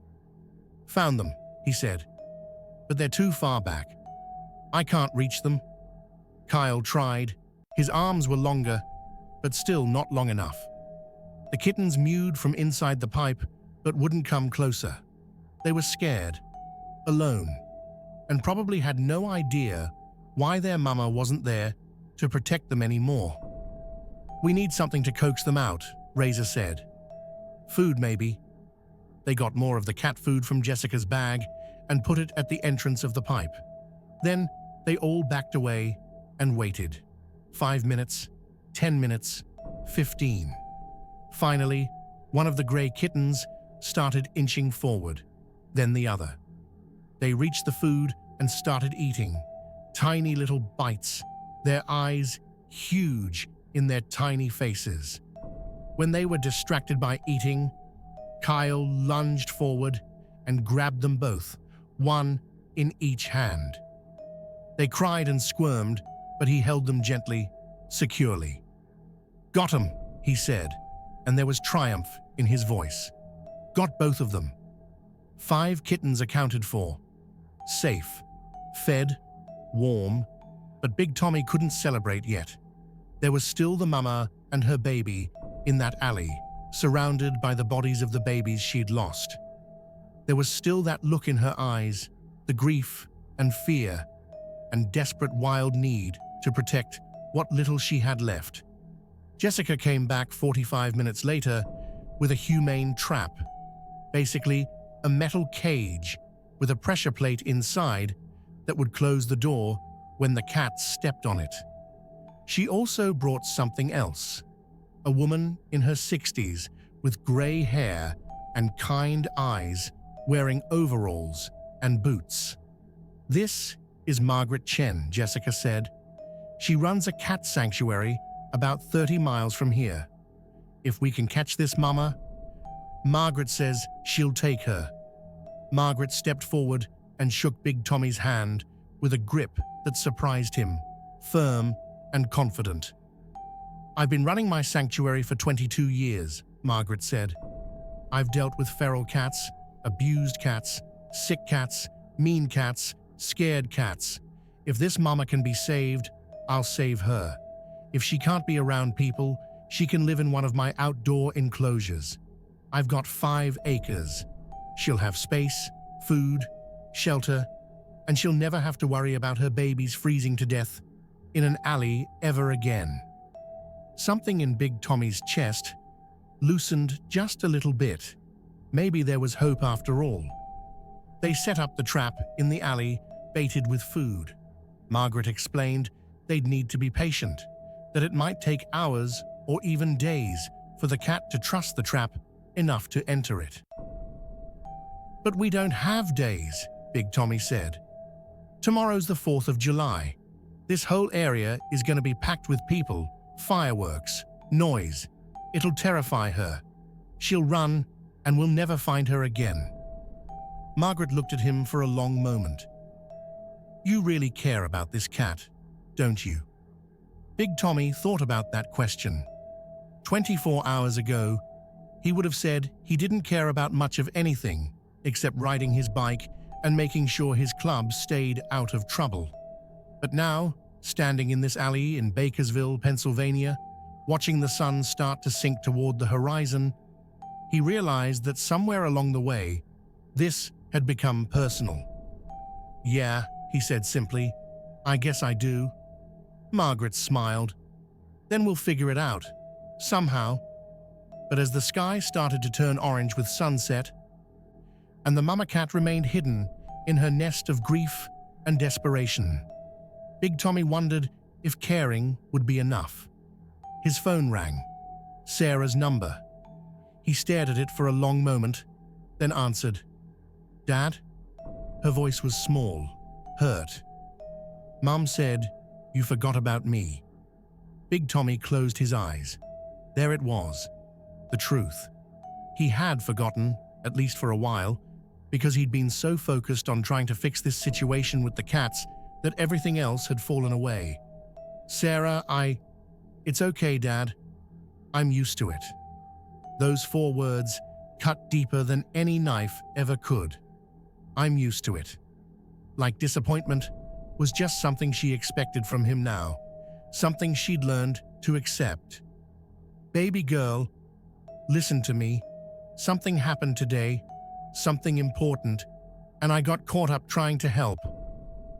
"Found them," he said, "but they're too far back. I can't reach them." Kyle tried. His arms were longer, but still not long enough. The kittens mewed from inside the pipe, but wouldn't come closer. They were scared, alone, and probably had no idea why their mama wasn't there to protect them anymore. "We need something to coax them out," Razor said. "Food, maybe." They got more of the cat food from Jessica's bag and put it at the entrance of the pipe. Then they all backed away and waited. 5 minutes, 10 minutes, 15. Finally, one of the gray kittens started inching forward, then the other. They reached the food and started eating, tiny little bites, their eyes huge in their tiny faces. When they were distracted by eating, Kyle lunged forward and grabbed them both, one in each hand. They cried and squirmed, but he held them gently, securely. "Got 'em," he said, and there was triumph in his voice. "Got both of them." 5 kittens accounted for. Safe, fed, warm, but Big Tommy couldn't celebrate yet. There was still the mama and her baby in that alley, surrounded by the bodies of the babies she'd lost. There was still that look in her eyes, the grief and fear and desperate wild need to protect what little she had left. Jessica came back 45 minutes later with a humane trap, basically a metal cage with a pressure plate inside that would close the door when the cat stepped on it. She also brought something else, a woman in her 60s with gray hair and kind eyes wearing overalls and boots. "This is Margaret Chen," Jessica said. "She runs a cat sanctuary about 30 miles from here. If we can catch this mama, Margaret says she'll take her." Margaret stepped forward and shook Big Tommy's hand with a grip that surprised him, firm and confident. "I've been running my sanctuary for 22 years, Margaret said. "I've dealt with feral cats, abused cats, sick cats, mean cats, scared cats. If this mama can be saved, I'll save her. If she can't be around people, she can live in one of my outdoor enclosures. I've got 5 acres. She'll have space, food, shelter, and she'll never have to worry about her babies freezing to death in an alley ever again." Something in Big Tommy's chest loosened just a little bit. Maybe there was hope after all. They set up the trap in the alley, baited with food. Margaret explained they'd need to be patient, that it might take hours or even days for the cat to trust the trap enough to enter it. "But we don't have days," Big Tommy said. "Tomorrow's the 4th of July. This whole area is going to be packed with people, fireworks, noise. It'll terrify her. She'll run, and we'll never find her again." Margaret looked at him for a long moment. "You really care about this cat, don't you?" Big Tommy thought about that question. 24 hours ago, he would have said he didn't care about much of anything except riding his bike and making sure his club stayed out of trouble. But now, standing in this alley in Bakersville, Pennsylvania, watching the sun start to sink toward the horizon, he realized that somewhere along the way, this had become personal. "Yeah," he said simply, "I guess I do." Margaret smiled. "Then we'll figure it out, somehow." But as the sky started to turn orange with sunset, and the mama cat remained hidden in her nest of grief and desperation, Big Tommy wondered if caring would be enough. His phone rang. Sarah's number. He stared at it for a long moment, then answered. "Dad?" Her voice was small, hurt. "Mom said you forgot about me." Big Tommy closed his eyes. There it was, the truth. He had forgotten, at least for a while, because he'd been so focused on trying to fix this situation with the cats that everything else had fallen away. "Sarah, It's okay, Dad. I'm used to it." Those 4 words cut deeper than any knife ever could. "I'm used to it." Like disappointment was just something she expected from him now, something she'd learned to accept. "Baby girl, listen to me. Something happened today, something important, and I got caught up trying to help.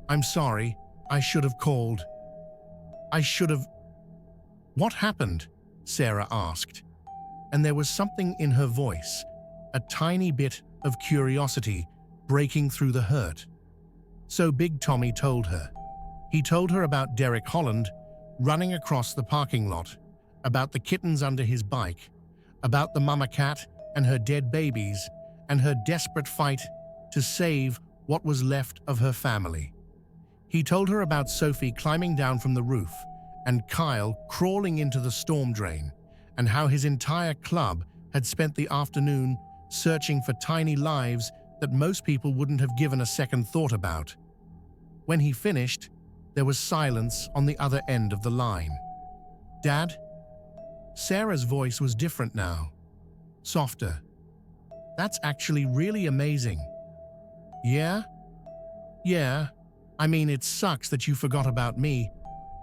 I'm sorry, I should have called. I should have—" "What happened?" Sarah asked, and there was something in her voice, a tiny bit of curiosity breaking through the hurt. So Big Tommy told her. He told her about Derek Holland running across the parking lot, about the kittens under his bike, about the mama cat and her dead babies and her desperate fight to save what was left of her family. He told her about Sophie climbing down from the roof and Kyle crawling into the storm drain, and how his entire club had spent the afternoon searching for tiny lives that most people wouldn't have given a second thought about. When he finished, there was silence on the other end of the line. "Dad?" Sarah's voice was different now, softer. "That's actually really amazing." "Yeah? Yeah. I mean, it sucks that you forgot about me,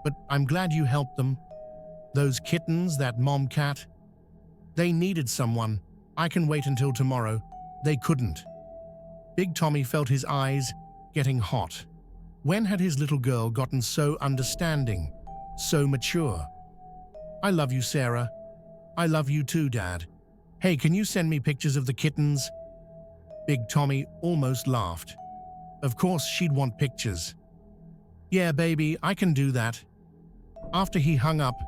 but I'm glad you helped them. Those kittens, that mom cat, they needed someone. I can wait until tomorrow. They couldn't." Big Tommy felt his eyes getting hot. When had his little girl gotten so understanding, so mature? "I love you, Sarah. I love you too, Dad. Hey, can you send me pictures of the kittens?" Big Tommy almost laughed. Of course she'd want pictures. "Yeah, baby, I can do that." After he hung up,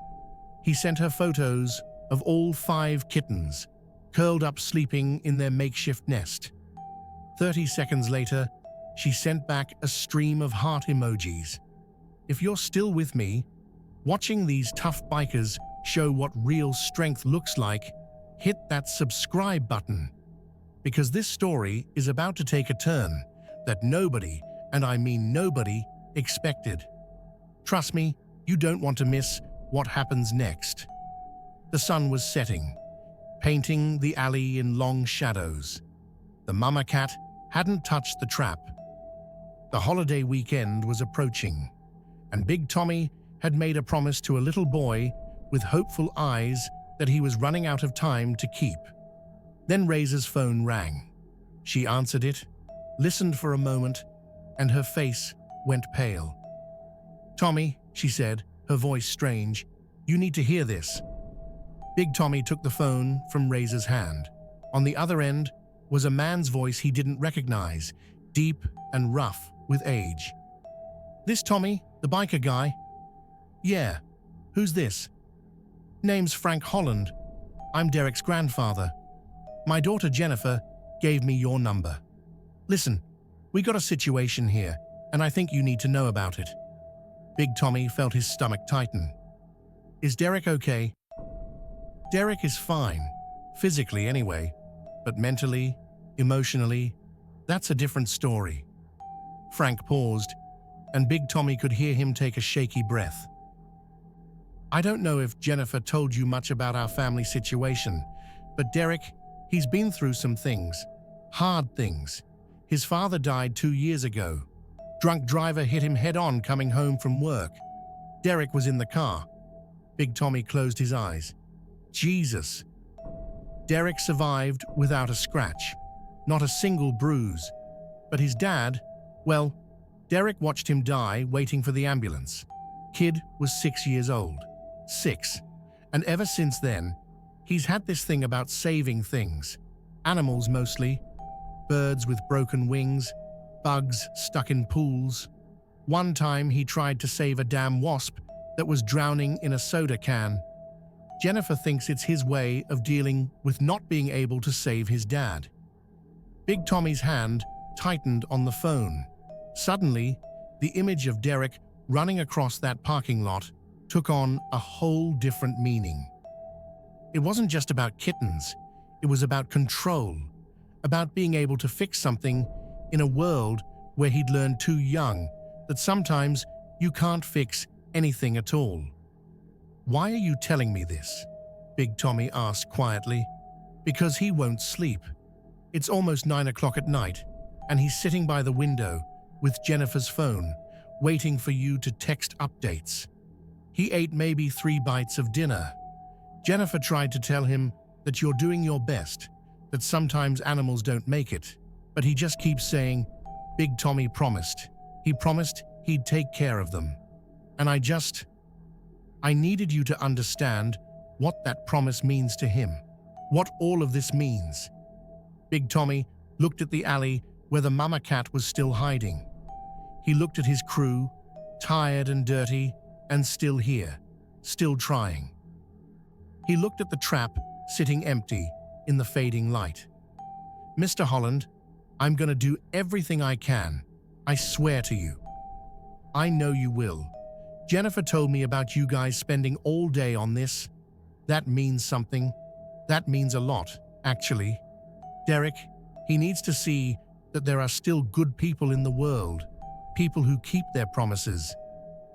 he sent her photos of all 5 kittens, curled up sleeping in their makeshift nest. 30 seconds later, she sent back a stream of heart emojis. If you're still with me, watching these tough bikers show what real strength looks like, hit that subscribe button. Because this story is about to take a turn that nobody, and I mean nobody, expected. Trust me, you don't want to miss what happens next. The sun was setting, painting the alley in long shadows. The mama cat hadn't touched the trap. The holiday weekend was approaching, and Big Tommy had made a promise to a little boy with hopeful eyes that he was running out of time to keep. Then Razor's phone rang. She answered it, listened for a moment, and her face went pale. "Tommy," she said, her voice strange, "you need to hear this." Big Tommy took the phone from Razor's hand. On the other end was a man's voice he didn't recognize, deep and rough with age. "This Tommy, the biker guy?" "Yeah. Who's this?" "Name's Frank Holland. I'm Derek's grandfather. My daughter Jennifer gave me your number. Listen, we got a situation here, and I think you need to know about it." Big Tommy felt his stomach tighten. "Is Derek okay?" "Derek is fine, physically anyway, but mentally, emotionally, that's a different story." Frank paused, and Big Tommy could hear him take a shaky breath. "I don't know if Jennifer told you much about our family situation, but Derek, he's been through some things, hard things. His father died 2 years ago. Drunk driver hit him head-on coming home from work. Derek was in the car." Big Tommy closed his eyes. "Jesus." Derek survived without a scratch, not a single bruise. But his dad, well, Derek watched him die waiting for the ambulance. Kid was 6 years old. 6. And ever since then, he's had this thing about saving things. Animals mostly. Birds with broken wings, bugs stuck in pools. One time he tried to save a damn wasp that was drowning in a soda can. Jennifer thinks it's his way of dealing with not being able to save his dad. Big Tommy's hand tightened on the phone. Suddenly, the image of Derek running across that parking lot took on a whole different meaning. It wasn't just about kittens, it was about control, about being able to fix something in a world where he'd learned too young that sometimes you can't fix anything at all. "Why are you telling me this?" Big Tommy asked quietly. "Because he won't sleep. It's almost 9 o'clock at night, and he's sitting by the window with Jennifer's phone, waiting for you to text updates. He ate maybe 3 bites of dinner. Jennifer tried to tell him that you're doing your best, that sometimes animals don't make it, but he just keeps saying, Big Tommy promised. He promised he'd take care of them. And I needed you to understand what that promise means to him, what all of this means." Big Tommy looked at the alley where the mama cat was still hiding. He looked at his crew, tired and dirty, and still here, still trying. He looked at the trap sitting empty in the fading light. "Mr. Holland, I'm gonna do everything I can. I swear to you." "I know you will. Jennifer told me about you guys spending all day on this. That means something. That means a lot, actually. Derek, he needs to see that there are still good people in the world, people who keep their promises,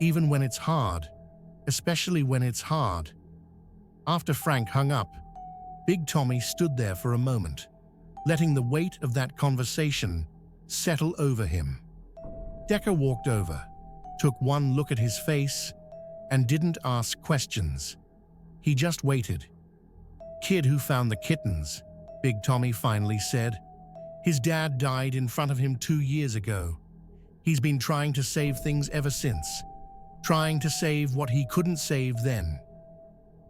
even when it's hard, especially when it's hard." After Frank hung up, Big Tommy stood there for a moment, letting the weight of that conversation settle over him. Decker walked over, took one look at his face, and didn't ask questions. He just waited. "Kid who found the kittens," Big Tommy finally said. "His dad died in front of him 2 years ago. He's been trying to save things ever since, trying to save what he couldn't save then."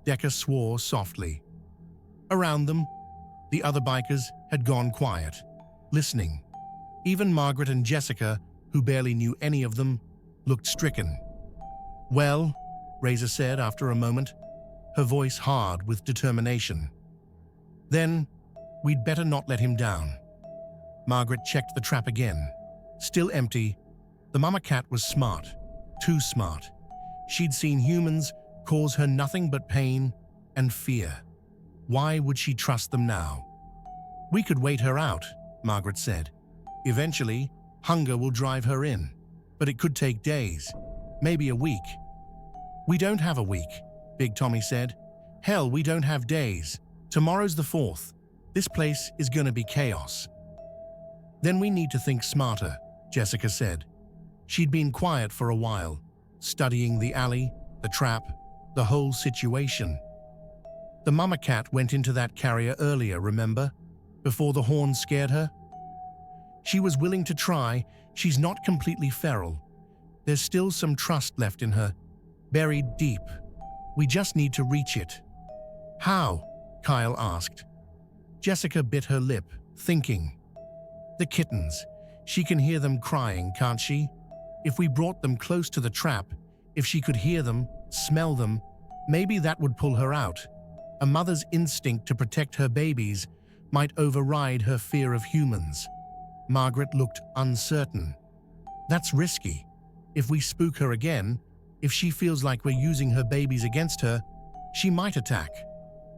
Decker swore softly. Around them, the other bikers had gone quiet, listening. Even Margaret and Jessica, who barely knew any of them, looked stricken. "Well," Razor said after a moment, her voice hard with determination. "Then, we'd better not let him down." Margaret checked the trap again. Still empty, the mama cat was smart, too smart. She'd seen humans cause her nothing but pain and fear. Why would she trust them now? "We could wait her out," Margaret said. "Eventually, hunger will drive her in, but it could take days, maybe a week." "We don't have a week," Big Tommy said. "Hell, we don't have days. Tomorrow's the 4th. This place is gonna be chaos." "Then we need to think smarter," Jessica said. She'd been quiet for a while, studying the alley, the trap, the whole situation. "The mama cat went into that carrier earlier, remember? Before the horn scared her? She was willing to try. She's not completely feral. There's still some trust left in her, buried deep. We just need to reach it." "How?" Kyle asked. Jessica bit her lip, thinking. "The kittens. She can hear them crying, can't she? If we brought them close to the trap, if she could hear them, smell them, maybe that would pull her out. A mother's instinct to protect her babies might override her fear of humans." Margaret looked uncertain. "That's risky. If we spook her again, if she feels like we're using her babies against her, she might attack.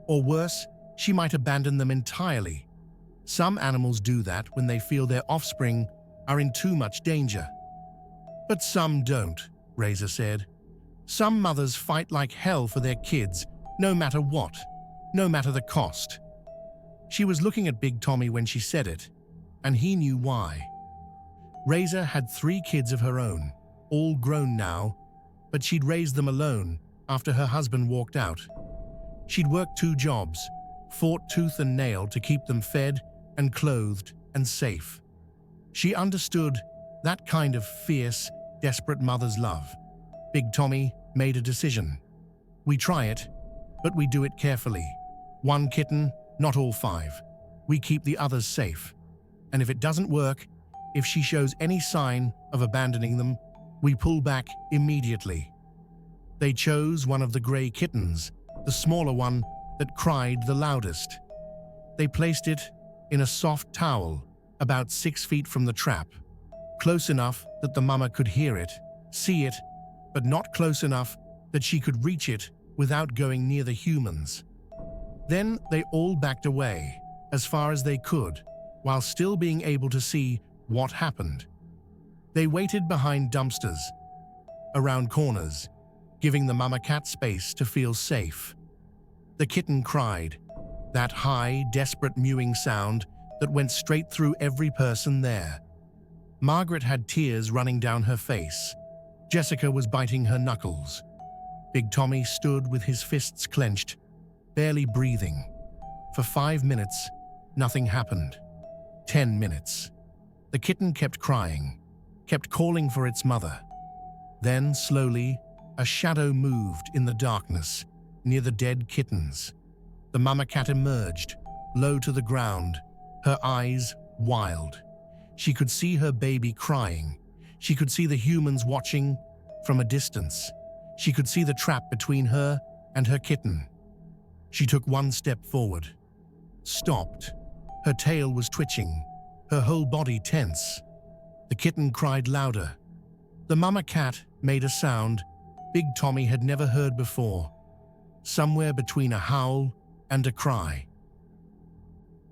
Or worse, she might abandon them entirely. Some animals do that when they feel their offspring are in too much danger." "But some don't," Razor said. "Some mothers fight like hell for their kids, no matter what, no matter the cost." She was looking at Big Tommy when she said it, and he knew why. Razor had 3 kids of her own, all grown now, but she'd raised them alone after her husband walked out. She'd worked 2 jobs, fought tooth and nail to keep them fed and clothed and safe. She understood that kind of fierce, desperate mother's love. Big Tommy made a decision. "We try it, but we do it carefully. 1 kitten, not all 5. We keep the others safe. And if it doesn't work, if she shows any sign of abandoning them, we pull back immediately." They chose one of the gray kittens, the smaller one that cried the loudest. They placed it in a soft towel about 6 feet from the trap, close enough that the mama could hear it, see it, but not close enough that she could reach it without going near the humans. Then they all backed away, as far as they could, while still being able to see what happened. They waited behind dumpsters, around corners, giving the mama cat space to feel safe. The kitten cried, that high, desperate mewing sound that went straight through every person there. Margaret had tears running down her face. Jessica was biting her knuckles. Big Tommy stood with his fists clenched, barely breathing. For 5 minutes, nothing happened. 10 minutes. The kitten kept crying, kept calling for its mother. Then, slowly, a shadow moved in the darkness near the dead kittens. The mama cat emerged, low to the ground, her eyes wild. She could see her baby crying. She could see the humans watching from a distance. She could see the trap between her and her kitten. She took one step forward, stopped. Her tail was twitching, her whole body tense. The kitten cried louder. The mama cat made a sound Big Tommy had never heard before, somewhere between a howl and a cry.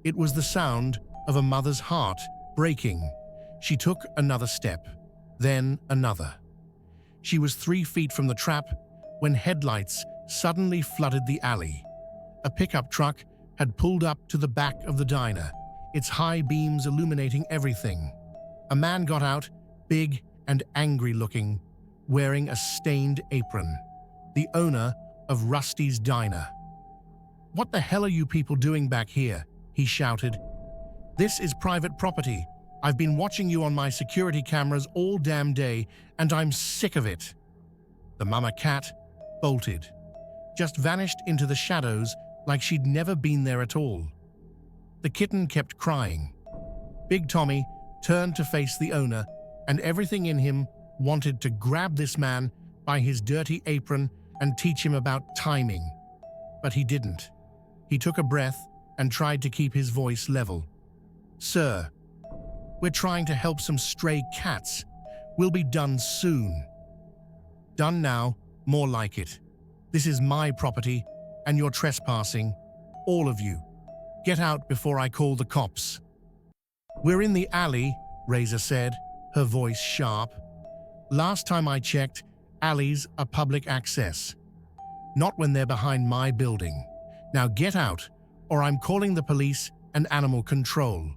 It was the sound of a mother's heart breaking. She took another step, then another. She was 3 feet from the trap when headlights suddenly flooded the alley. A pickup truck had pulled up to the back of the diner, its high beams illuminating everything. A man got out, big and angry-looking, wearing a stained apron. The owner of Rusty's Diner. "What the hell are you people doing back here?" he shouted. "This is private property. I've been watching you on my security cameras all damn day, and I'm sick of it." The mama cat bolted, just vanished into the shadows like she'd never been there at all. The kitten kept crying. Big Tommy turned to face the owner, and everything in him wanted to grab this man by his dirty apron and teach him about timing. But he didn't. He took a breath and tried to keep his voice level. "Sir, we're trying to help some stray cats. We'll be done soon." "Done now, more like it. This is my property, and you're trespassing. All of you. Get out before I call the cops." "We're in the alley," Razor said, her voice sharp. "Last time I checked, alleys are public access. Not when they're behind my building. Now get out, or I'm calling the police and animal control.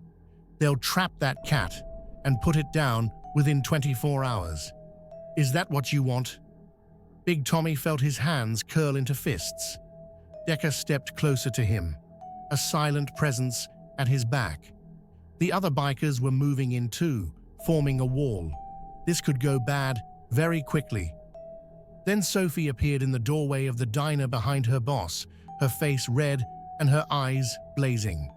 They'll trap that cat and put it down within 24 hours. Is that what you want?" Big Tommy felt his hands curl into fists. Decker stepped closer to him, a silent presence at his back. The other bikers were moving in too, forming a wall. This could go bad very quickly. Then Sophie appeared in the doorway of the diner behind her boss, her face red and her eyes blazing.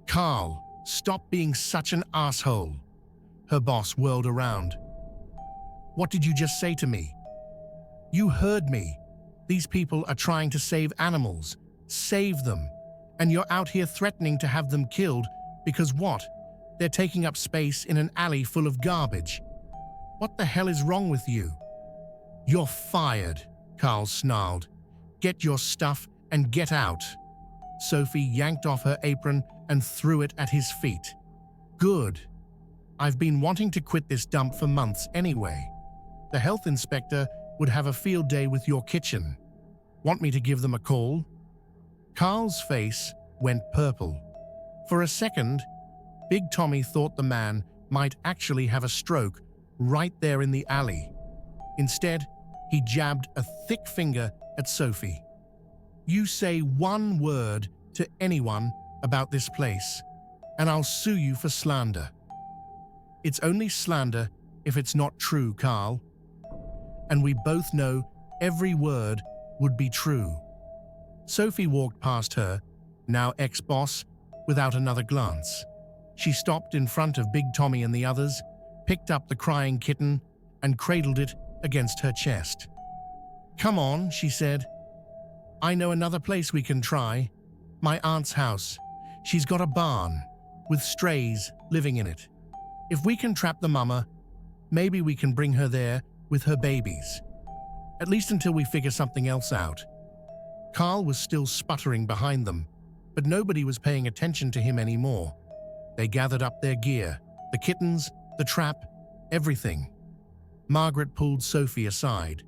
"Carl, stop being such an asshole." Her boss whirled around. "What did you just say to me?" "You heard me. These people are trying to save animals. Save them. And you're out here threatening to have them killed because what? They're taking up space in an alley full of garbage. What the hell is wrong with you?" "You're fired," Carl snarled. "Get your stuff and get out." Sophie yanked off her apron and threw it at his feet. "Good. I've been wanting to quit this dump for months anyway. The health inspector would have a field day with your kitchen. Want me to give them a call?" Carl's face went purple. For a second, Big Tommy thought the man might actually have a stroke right there in the alley. Instead, he jabbed a thick finger at Sophie. "You say one word to anyone about this place, and I'll sue you for slander." "It's only slander if it's not true, Carl. And we both know every word would be true." Sophie walked past her, now ex-boss, without another glance. She stopped in front of Big Tommy and the others, picked up the crying kitten, and cradled it against her chest. "Come on," she said. "I know another place we can try. My aunt's house. She's got a barn, with strays living in it. If we can trap the mama, maybe we can bring her there with her babies. At least until we figure something else out." Carl was still sputtering behind them, but nobody was paying attention to him anymore. They gathered up their gear, the kittens, the trap, everything. Margaret pulled Sophie aside.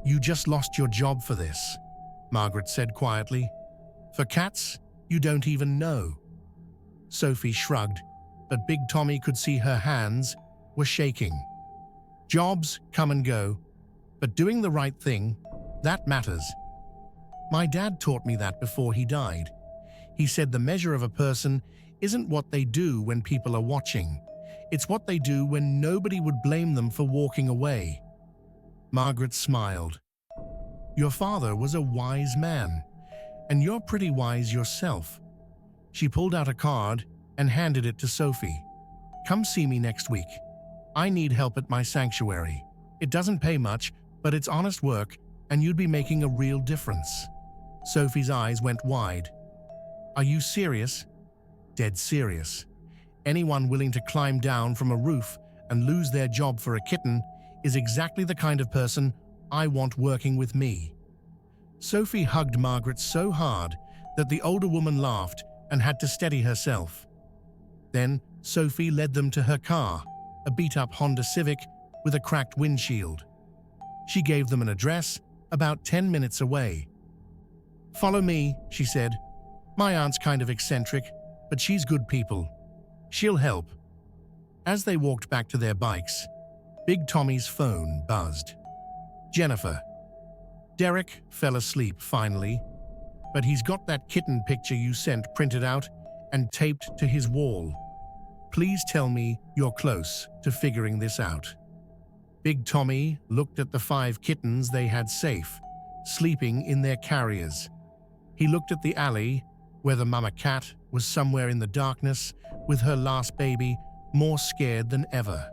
"You just lost your job for this," Margaret said quietly. "For cats, you don't even know." Sophie shrugged, but Big Tommy could see her hands were shaking. "Jobs come and go, but doing the right thing, that matters. My dad taught me that before he died. He said the measure of a person isn't what they do when people are watching. It's what they do when nobody would blame them for walking away." Margaret smiled. "Your father was a wise man, and you're pretty wise yourself." She pulled out a card and handed it to Sophie. "Come see me next week. I need help at my sanctuary. It doesn't pay much, but it's honest work, and you'd be making a real difference." Sophie's eyes went wide. Are you serious? Dead serious. Anyone willing to climb down from a roof and lose their job for a kitten is exactly the kind of person I want working with me. Sophie hugged Margaret so hard that the older woman laughed and had to steady herself. Then Sophie led them to her car, a beat-up Honda Civic with a cracked windshield. She gave them an address about 10 minutes away. "Follow me," she said. "My aunt's kind of eccentric, but she's good people. She'll help." As they walked back to their bikes, Big Tommy's phone buzzed. Jennifer. Derek fell asleep finally, but he's got that kitten picture you sent printed out and taped to his wall. Please tell me you're close to figuring this out. Big Tommy looked at the 5 kittens they had safe, sleeping in their carriers. He looked at the alley, where the mama cat was somewhere in the darkness with her last baby, more scared than ever.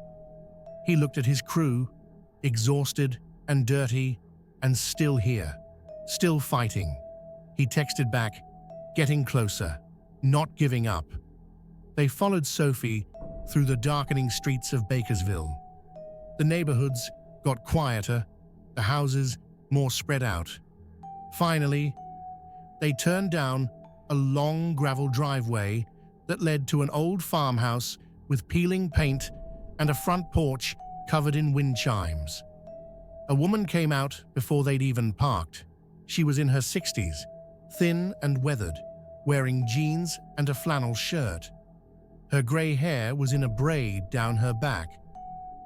He looked at his crew, exhausted and dirty, and still here, still fighting. He texted back, getting closer, not giving up. They followed Sophie through the darkening streets of Bakersville. The neighborhoods got quieter, the houses more spread out. Finally, they turned down a long gravel driveway that led to an old farmhouse with peeling paint and a front porch covered in wind chimes. A woman came out before they'd even parked. She was in her 60s, thin and weathered, wearing jeans and a flannel shirt. Her gray hair was in a braid down her back.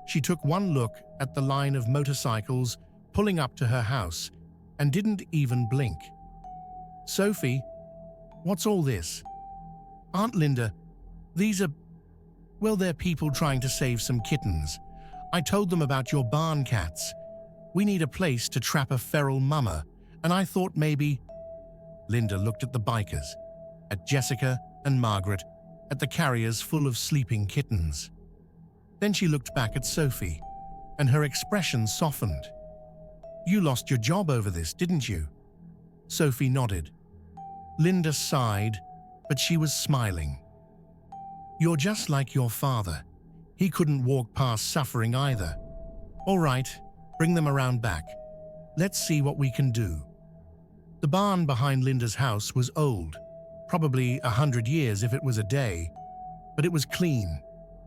She took one look at the line of motorcycles pulling up to her house and didn't even blink. "Sophie, what's all this?" "Aunt Linda, these are... well, they're people trying to save some kittens. I told them about your barn cats. We need a place to trap a feral mama, and I thought maybe..." Linda looked at the bikers, at Jessica and Margaret, at the carriers full of sleeping kittens. Then she looked back at Sophie, and her expression softened. "You lost your job over this, didn't you?" Sophie nodded. Linda sighed, but she was smiling. "You're just like your father. He couldn't walk past suffering either. All right, bring them around back. Let's see what we can do." The barn behind Linda's house was old, probably 100 years if it was a day, but it was clean,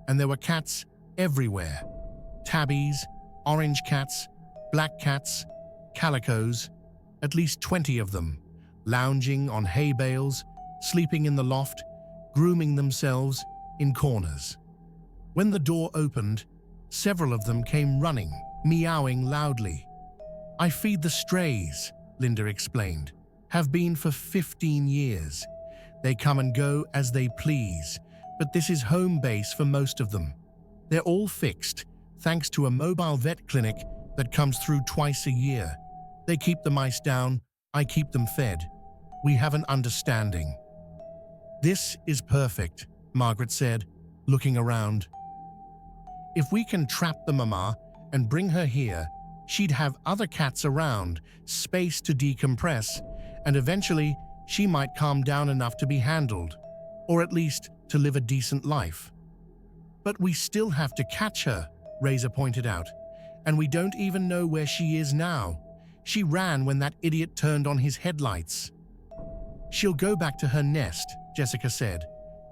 and there were cats everywhere. Tabbies, orange cats, black cats, calicos, at least 20 of them, lounging on hay bales, sleeping in the loft, grooming themselves in corners. When the door opened, several of them came running, meowing loudly. "I feed the strays," Linda explained. "Have been for 15 years. They come and go as they please, but this is home base for most of them. They're all fixed, thanks to a mobile vet clinic that comes through twice a year. They keep the mice down, I keep them fed. We have an understanding." "This is perfect," Margaret said, looking around. "If we can trap the mama and bring her here, she'd have other cats around, space to decompress, and eventually she might calm down enough to be handled, or at least to live a decent life." "But we still have to catch her," Razor pointed out, "and we don't even know where she is now. She ran when that idiot turned on his headlights." "She'll go back to her nest," Jessica said.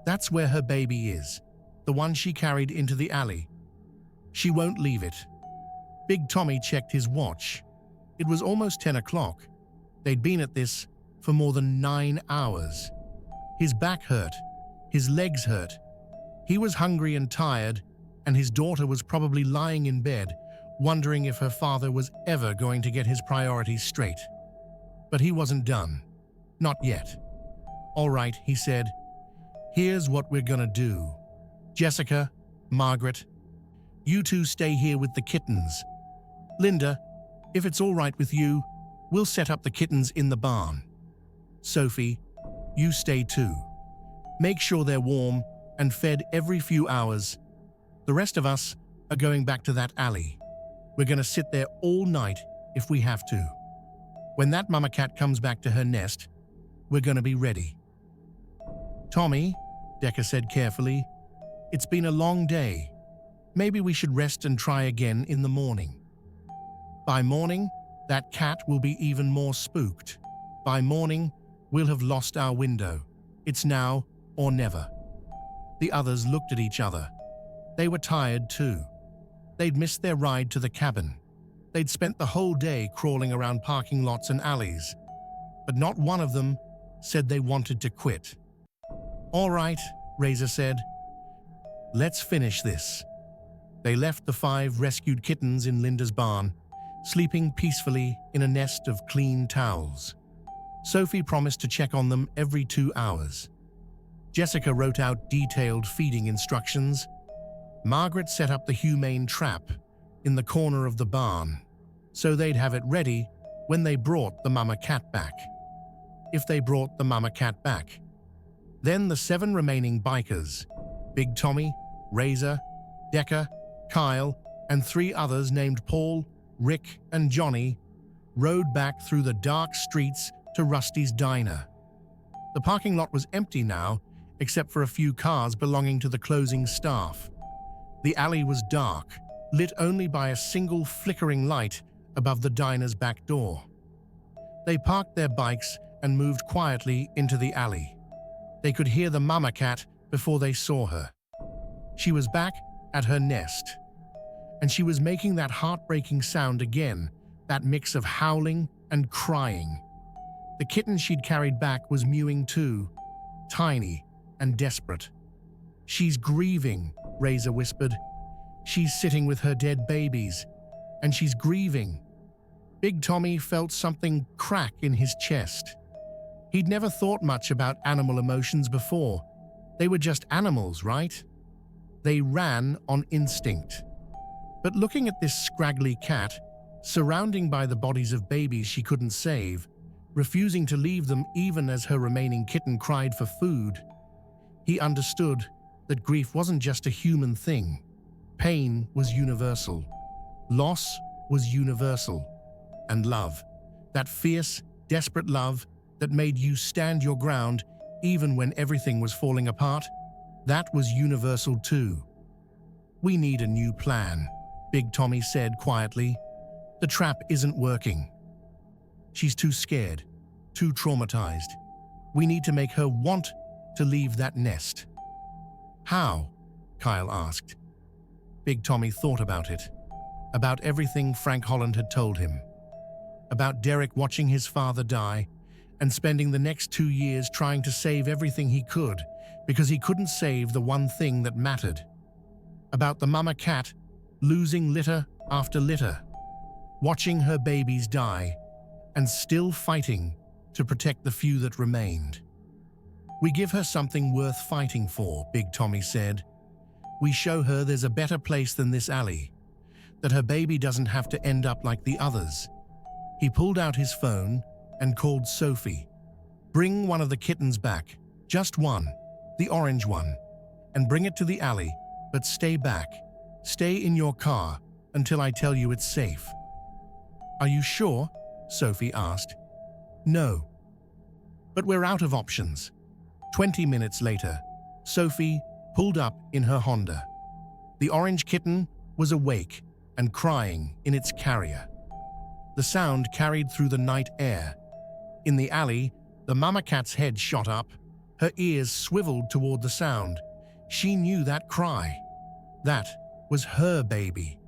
"That's where her baby is, the one she carried into the alley. She won't leave it." Big Tommy checked his watch. It was almost 10 o'clock. They'd been at this for more than 9 hours. His back hurt. His legs hurt. He was hungry and tired, and his daughter was probably lying in bed, wondering if her father was ever going to get his priorities straight. But he wasn't done. Not yet. "All right," he said. "Here's what we're gonna do. Jessica, Margaret, you two stay here with the kittens. Linda, if it's all right with you, we'll set up the kittens in the barn. Sophie, you stay too. Make sure they're warm and fed every few hours. The rest of us are going back to that alley. We're going to sit there all night if we have to." When that mama cat comes back to her nest, we're gonna be ready." "Tommy," Decca said carefully, "it's been a long day. Maybe we should rest and try again in the morning. By morning, that cat will be even more spooked. By morning, we'll have lost our window. It's now or never." The others looked at each other. They were tired too. They'd missed their ride to the cabin. They'd spent the whole day crawling around parking lots and alleys. But not one of them said they wanted to quit. "All right," Razor said. "Let's finish this." They left the 5 rescued kittens in Linda's barn, sleeping peacefully in a nest of clean towels. Sophie promised to check on them every 2 hours. Jessica wrote out detailed feeding instructions. Margaret set up the humane trap in the corner of the barn, so they'd have it ready when they brought the mama cat back. If they brought the mama cat back. Then the 7 remaining bikers, Big Tommy, Razor, Decca, Kyle, and 3 others named Paul, Rick, and Johnny, rode back through the dark streets to Rusty's diner. The parking lot was empty now, except for a few cars belonging to the closing staff. The alley was dark, lit only by a single flickering light above the diner's back door. They parked their bikes and moved quietly into the alley. They could hear the mama cat before they saw her. She was back at her nest, and she was making that heartbreaking sound again, that mix of howling and crying. The kitten she'd carried back was mewing too, tiny and desperate. "She's grieving," Razor whispered. "She's sitting with her dead babies, and she's grieving." Big Tommy felt something crack in his chest. He'd never thought much about animal emotions before. They were just animals, right? They ran on instinct. But looking at this scraggly cat, surrounding by the bodies of babies she couldn't save, refusing to leave them even as her remaining kitten cried for food, he understood that grief wasn't just a human thing. Pain was universal. Loss was universal. And love, that fierce, desperate love that made you stand your ground even when everything was falling apart, that was universal too. "We need a new plan," Big Tommy said quietly. "The trap isn't working. She's too scared, too traumatized. We need to make her want to leave that nest." "How?" Kyle asked. Big Tommy thought about it, about everything Frank Holland had told him, about Derek watching his father die and spending the next 2 years trying to save everything he could because he couldn't save the one thing that mattered, about the mama cat losing litter after litter, watching her babies die and still fighting to protect the few that remained. "We give her something worth fighting for," Big Tommy said. "We show her there's a better place than this alley, that her baby doesn't have to end up like the others." He pulled out his phone and called Sophie. "Bring one of the kittens back, just one, the orange one, and bring it to the alley, but stay back. Stay in your car until I tell you it's safe." "Are you sure?" Sophie asked. "No. But we're out of options." 20 minutes later, Sophie pulled up in her Honda. The orange kitten was awake and crying in its carrier. The sound carried through the night air. In the alley, the mama cat's head shot up, her ears swiveled toward the sound. She knew that cry. That was her baby.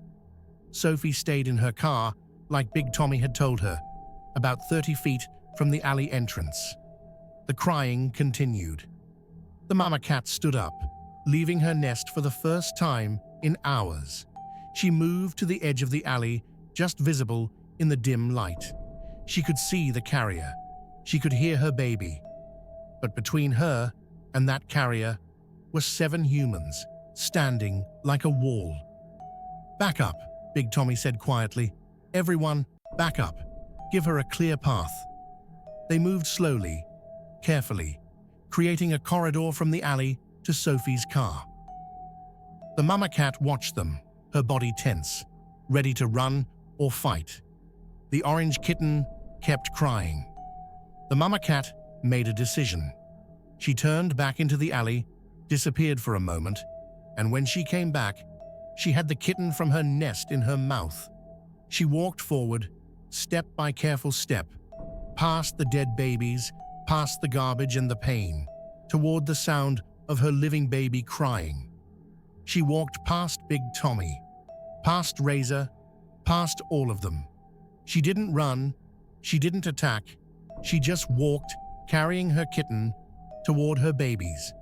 Sophie stayed in her car, like Big Tommy had told her, about 30 feet from the alley entrance. The crying continued. The mama cat stood up, leaving her nest for the first time in hours. She moved to the edge of the alley, just visible in the dim light. She could see the carrier. She could hear her baby. But between her and that carrier were 7 humans, standing like a wall. "Back up," Big Tommy said quietly. "Everyone, back up. Give her a clear path." They moved slowly, carefully, creating a corridor from the alley to Sophie's car. The mama cat watched them, her body tense, ready to run or fight. The orange kitten kept crying. The mama cat made a decision. She turned back into the alley, disappeared for a moment, and when she came back, she had the kitten from her nest in her mouth. She walked forward, step by careful step, past the dead babies, past the garbage and the pain, toward the sound of her living baby crying. She walked past Big Tommy, past Razor, past all of them. She didn't run, she didn't attack, she just walked, carrying her kitten, toward her babies.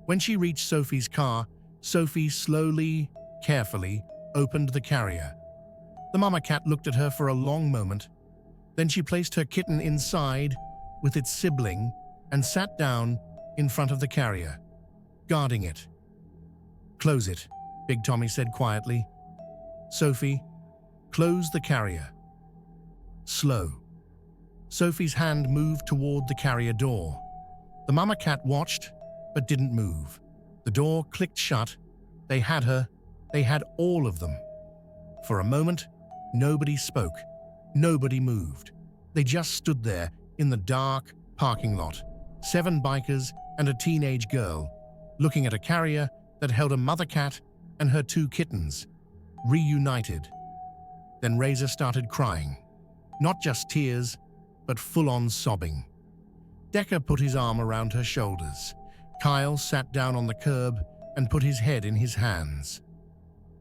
When she reached Sophie's car, Sophie slowly, carefully opened the carrier. The mama cat looked at her for a long moment. Then she placed her kitten inside with its sibling and sat down in front of the carrier, guarding it. "Close it," Big Tommy said quietly. "Sophie, close the carrier." Slow. Sophie's hand moved toward the carrier door. The mama cat watched, but didn't move. The door clicked shut. They had her. They had all of them. For a moment, nobody spoke. Nobody moved. They just stood there in the dark parking lot, 7 bikers and a teenage girl, looking at a carrier that held a mother cat and her 2 kittens, reunited. Then Razor started crying. Not just tears, but full-on sobbing. Decker put his arm around her shoulders. Kyle sat down on the curb and put his head in his hands.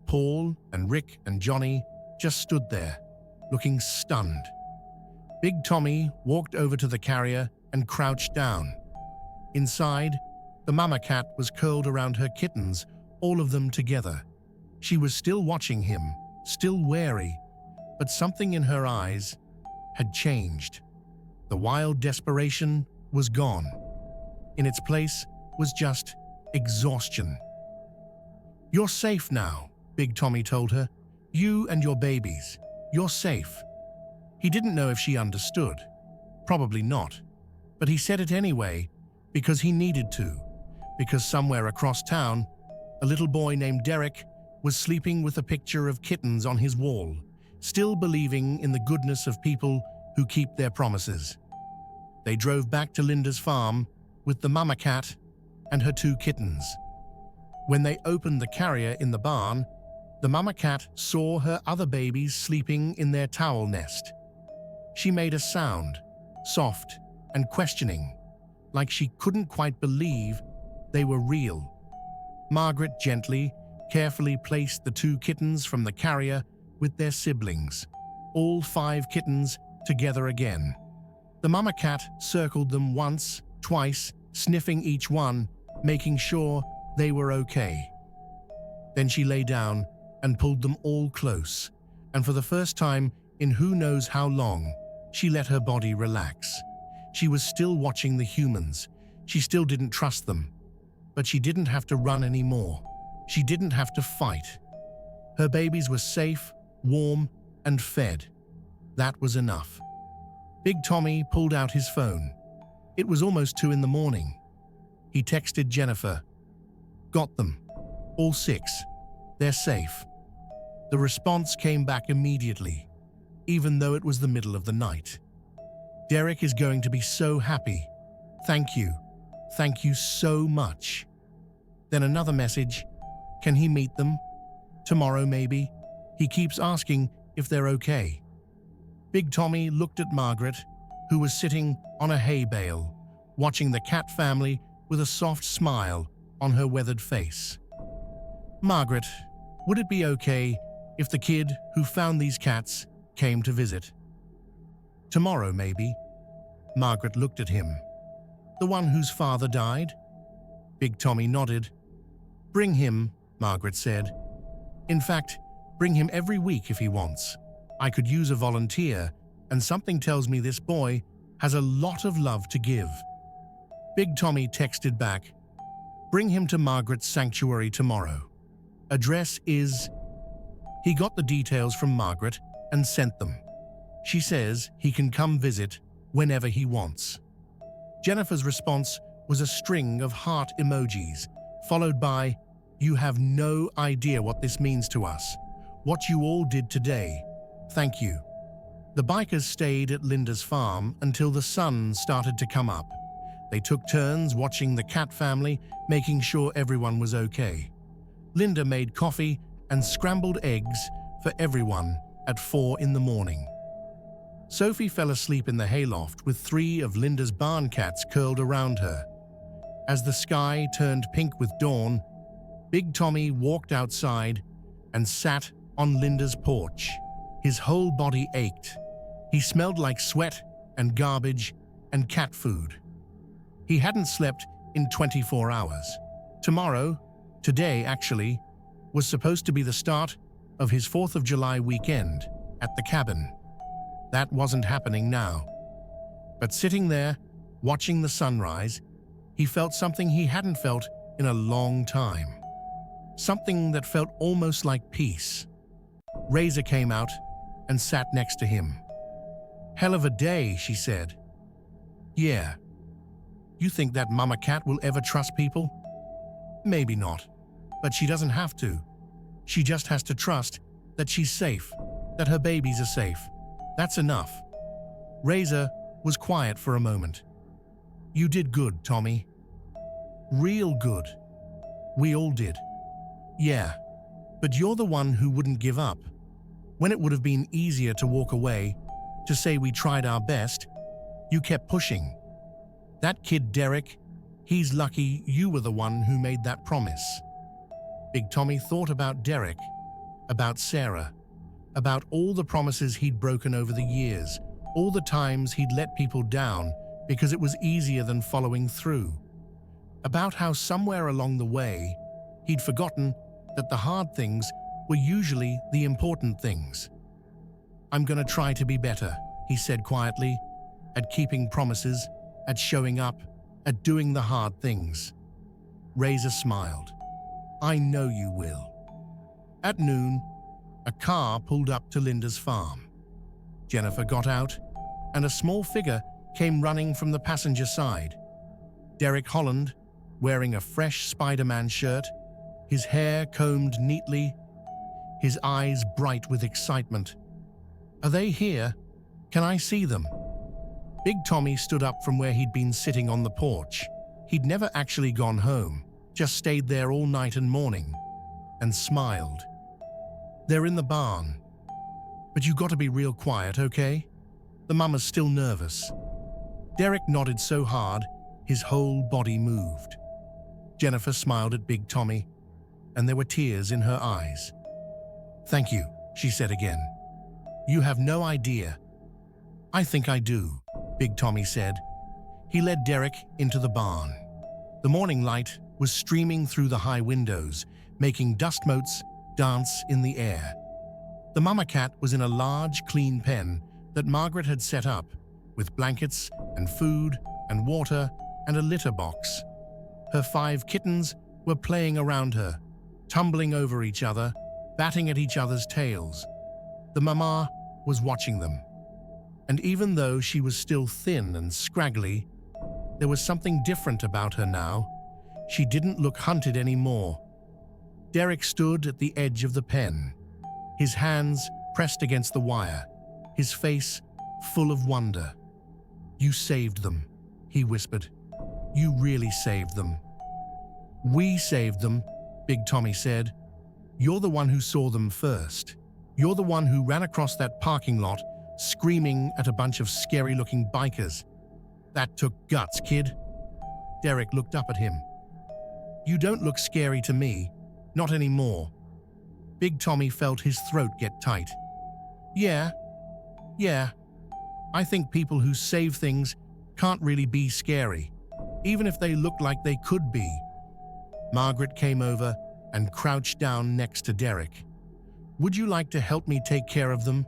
Paul and Rick and Johnny just stood there, looking stunned. Big Tommy walked over to the carrier and crouched down. Inside, the mama cat was curled around her kittens, all of them together. She was still watching him, still wary, but something in her eyes had changed. The wild desperation was gone. In its place was just exhaustion. "You're safe now," Big Tommy told her. "You and your babies. You're safe." He didn't know if she understood. Probably not. But he said it anyway, because he needed to. Because somewhere across town, a little boy named Derek was sleeping with a picture of kittens on his wall, still believing in the goodness of people who keep their promises. They drove back to Linda's farm with the mama cat and her 2 kittens. When they opened the carrier in the barn, the mama cat saw her other babies sleeping in their towel nest. She made a sound, soft and questioning, like she couldn't quite believe they were real. Margaret gently, carefully placed the 2 kittens from the carrier with their siblings, all 5 kittens together again. The mama cat circled them once, twice, sniffing each one, making sure they were okay. Then she lay down and pulled them all close, and for the first time in who knows how long, she let her body relax. She was still watching the humans. She still didn't trust them. But she didn't have to run anymore. She didn't have to fight. Her babies were safe, warm, and fed. That was enough. Big Tommy pulled out his phone. It was almost 2 in the morning. He texted Jennifer. "Got them. All 6. They're safe." The response came back immediately, even though it was the middle of the night. "Derek is going to be so happy. Thank you. Thank you so much." Then another message. "Can he meet them? Tomorrow maybe? He keeps asking if they're okay." Big Tommy looked at Margaret, who was sitting on a hay bale, watching the cat family with a soft smile on her weathered face. "Margaret, would it be okay if the kid who found these cats came to visit?" "Tomorrow, maybe." Margaret looked at him. "The one whose father died?" Big Tommy nodded. "Bring him," Margaret said. "In fact, bring him every week if he wants. I could use a volunteer, and something tells me this boy has a lot of love to give." Big Tommy texted back, "Bring him to Margaret's sanctuary tomorrow. Address is..." He got the details from Margaret and sent them. She says he can come visit whenever he wants. Jennifer's response was a string of heart emojis, followed by, "You have no idea what this means to us. What you all did today. Thank you." The bikers stayed at Linda's farm until the sun started to come up. They took turns watching the cat family, making sure everyone was okay. Linda made coffee and scrambled eggs for everyone at 4 in the morning. Sophie fell asleep in the hayloft with 3 of Linda's barn cats curled around her. As the sky turned pink with dawn, Big Tommy walked outside and sat on Linda's porch. His whole body ached. He smelled like sweat and garbage and cat food. He hadn't slept in 24 hours. Today actually, was supposed to be the start of his 4th of July weekend at the cabin. That wasn't happening now. But sitting there, watching the sunrise, he felt something he hadn't felt in a long time. Something that felt almost like peace. Razor came out and sat next to him. "Hell of a day," she said. "Yeah. You think that mama cat will ever trust people?" "Maybe not. But she doesn't have to. She just has to trust that she's safe, that her babies are safe. That's enough." Razor was quiet for a moment. "You did good, Tommy. Real good. We all did. Yeah. But you're the one who wouldn't give up. When it would have been easier to walk away, to say we tried our best, you kept pushing. That kid Derek, he's lucky you were the one who made that promise." Big Tommy thought about Derek, about Sarah, about all the promises he'd broken over the years, all the times he'd let people down because it was easier than following through, about how somewhere along the way, he'd forgotten that the hard things were usually the important things. "I'm gonna try to be better," he said quietly, "at keeping promises, at showing up, at doing the hard things." Razor smiled. "I know you will." At noon, a car pulled up to Linda's farm. Jennifer got out, and a small figure came running from the passenger side. Derek Holland, wearing a fresh Spider-Man shirt, his hair combed neatly, his eyes bright with excitement. "Are they here? Can I see them?" Big Tommy stood up from where he'd been sitting on the porch. He'd never actually gone home, just stayed there all night and morning, and smiled. "They're in the barn. But you got to be real quiet, okay? The mama's still nervous." Derek nodded so hard, his whole body moved. Jennifer smiled at Big Tommy, and there were tears in her eyes. "Thank you," she said again. "You have no idea." "I think I do," Big Tommy said. He led Derek into the barn. The morning light was streaming through the high windows, making dust motes dance in the air. The mama cat was in a large, clean pen that Margaret had set up, with blankets and food and water and a litter box. Her 5 kittens were playing around her, tumbling over each other, batting at each other's tails. The mama was watching them. And even though she was still thin and scraggly, there was something different about her now. She didn't look hunted anymore. Derek stood at the edge of the pen, his hands pressed against the wire, his face full of wonder. "You saved them," he whispered. "You really saved them." "We saved them," Big Tommy said. "You're the one who saw them first. You're the one who ran across that parking lot screaming at a bunch of scary-looking bikers. That took guts, kid." Derek looked up at him. "You don't look scary to me, not anymore." Big Tommy felt his throat get tight. Yeah. I think people who save things can't really be scary, even if they look like they could be." Margaret came over and crouched down next to Derek. "Would you like to help me take care of them?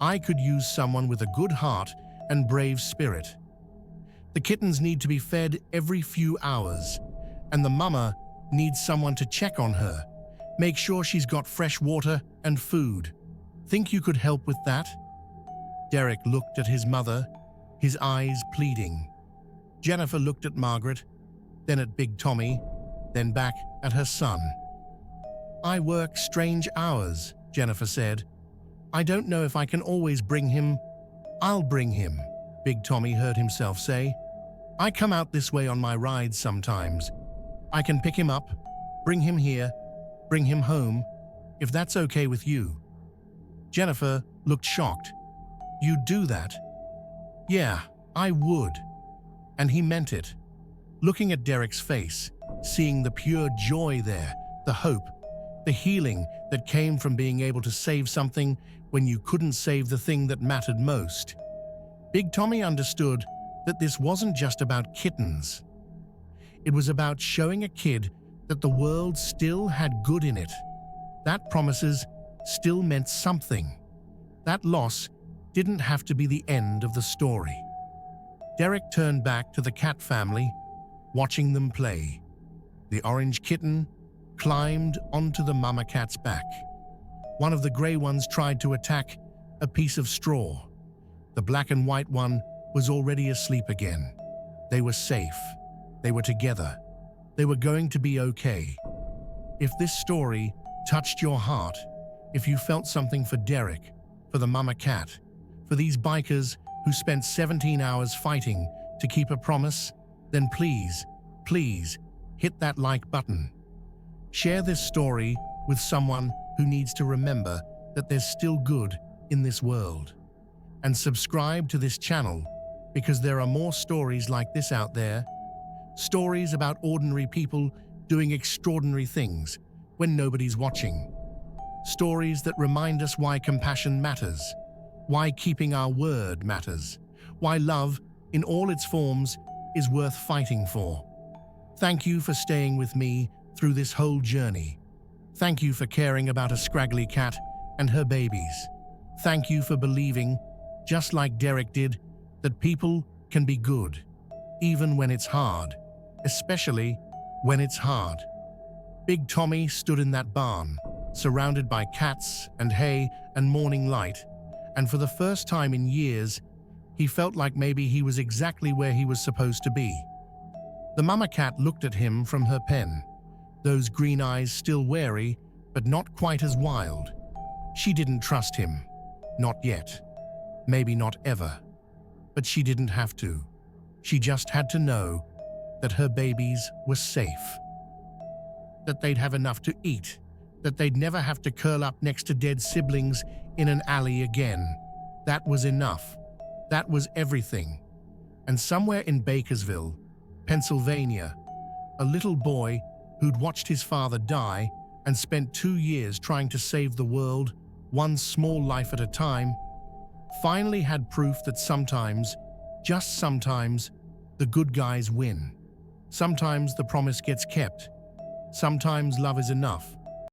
I could use someone with a good heart and brave spirit. The kittens need to be fed every few hours, and the mama needs someone to check on her, make sure she's got fresh water and food. Think you could help with that?" Derek looked at his mother, his eyes pleading. Jennifer looked at Margaret, then at Big Tommy, then back at her son. "I work strange hours," Jennifer said. "I don't know if I can always bring him "I'll bring him," Big Tommy heard himself say. "I come out this way on my rides sometimes. I can pick him up, bring him here, bring him home, if that's okay with you." Jennifer looked shocked. "You'd do that?" "Yeah, I would." And he meant it. Looking at Derek's face, seeing the pure joy there, the hope, the healing that came from being able to save something when you couldn't save the thing that mattered most, Big Tommy understood that this wasn't just about kittens. It was about showing a kid that the world still had good in it. That promises still meant something. That loss didn't have to be the end of the story. Derek turned back to the cat family, watching them play. The orange kitten climbed onto the mama cat's back. One of the gray ones tried to attack a piece of straw. The black and white one was already asleep again. They were safe. They were together. They were going to be okay. If this story touched your heart, if you felt something for Derek, for the mama cat, for these bikers who spent 17 hours fighting to keep a promise, then please, please hit that like button. Share this story with someone who needs to remember that there's still good in this world. And subscribe to this channel because there are more stories like this out there. Stories about ordinary people doing extraordinary things when nobody's watching. Stories that remind us why compassion matters, why keeping our word matters, why love, in all its forms, is worth fighting for. Thank you for staying with me through this whole journey. Thank you for caring about a scraggly cat and her babies. Thank you for believing, just like Derek did, that people can be good, even when it's hard, especially when it's hard. Big Tommy stood in that barn, surrounded by cats and hay and morning light, and for the first time in years, he felt like maybe he was exactly where he was supposed to be. The mama cat looked at him from her pen, those green eyes still wary, but not quite as wild. She didn't trust him. Not yet. Maybe not ever. But she didn't have to. She just had to know that her babies were safe. That they'd have enough to eat. That they'd never have to curl up next to dead siblings in an alley again. That was enough. That was everything. And somewhere in Bakersville, Pennsylvania, a little boy who'd watched his father die and spent 2 years trying to save the world, one small life at a time, finally had proof that sometimes, just sometimes, the good guys win. Sometimes the promise gets kept. Sometimes love is enough.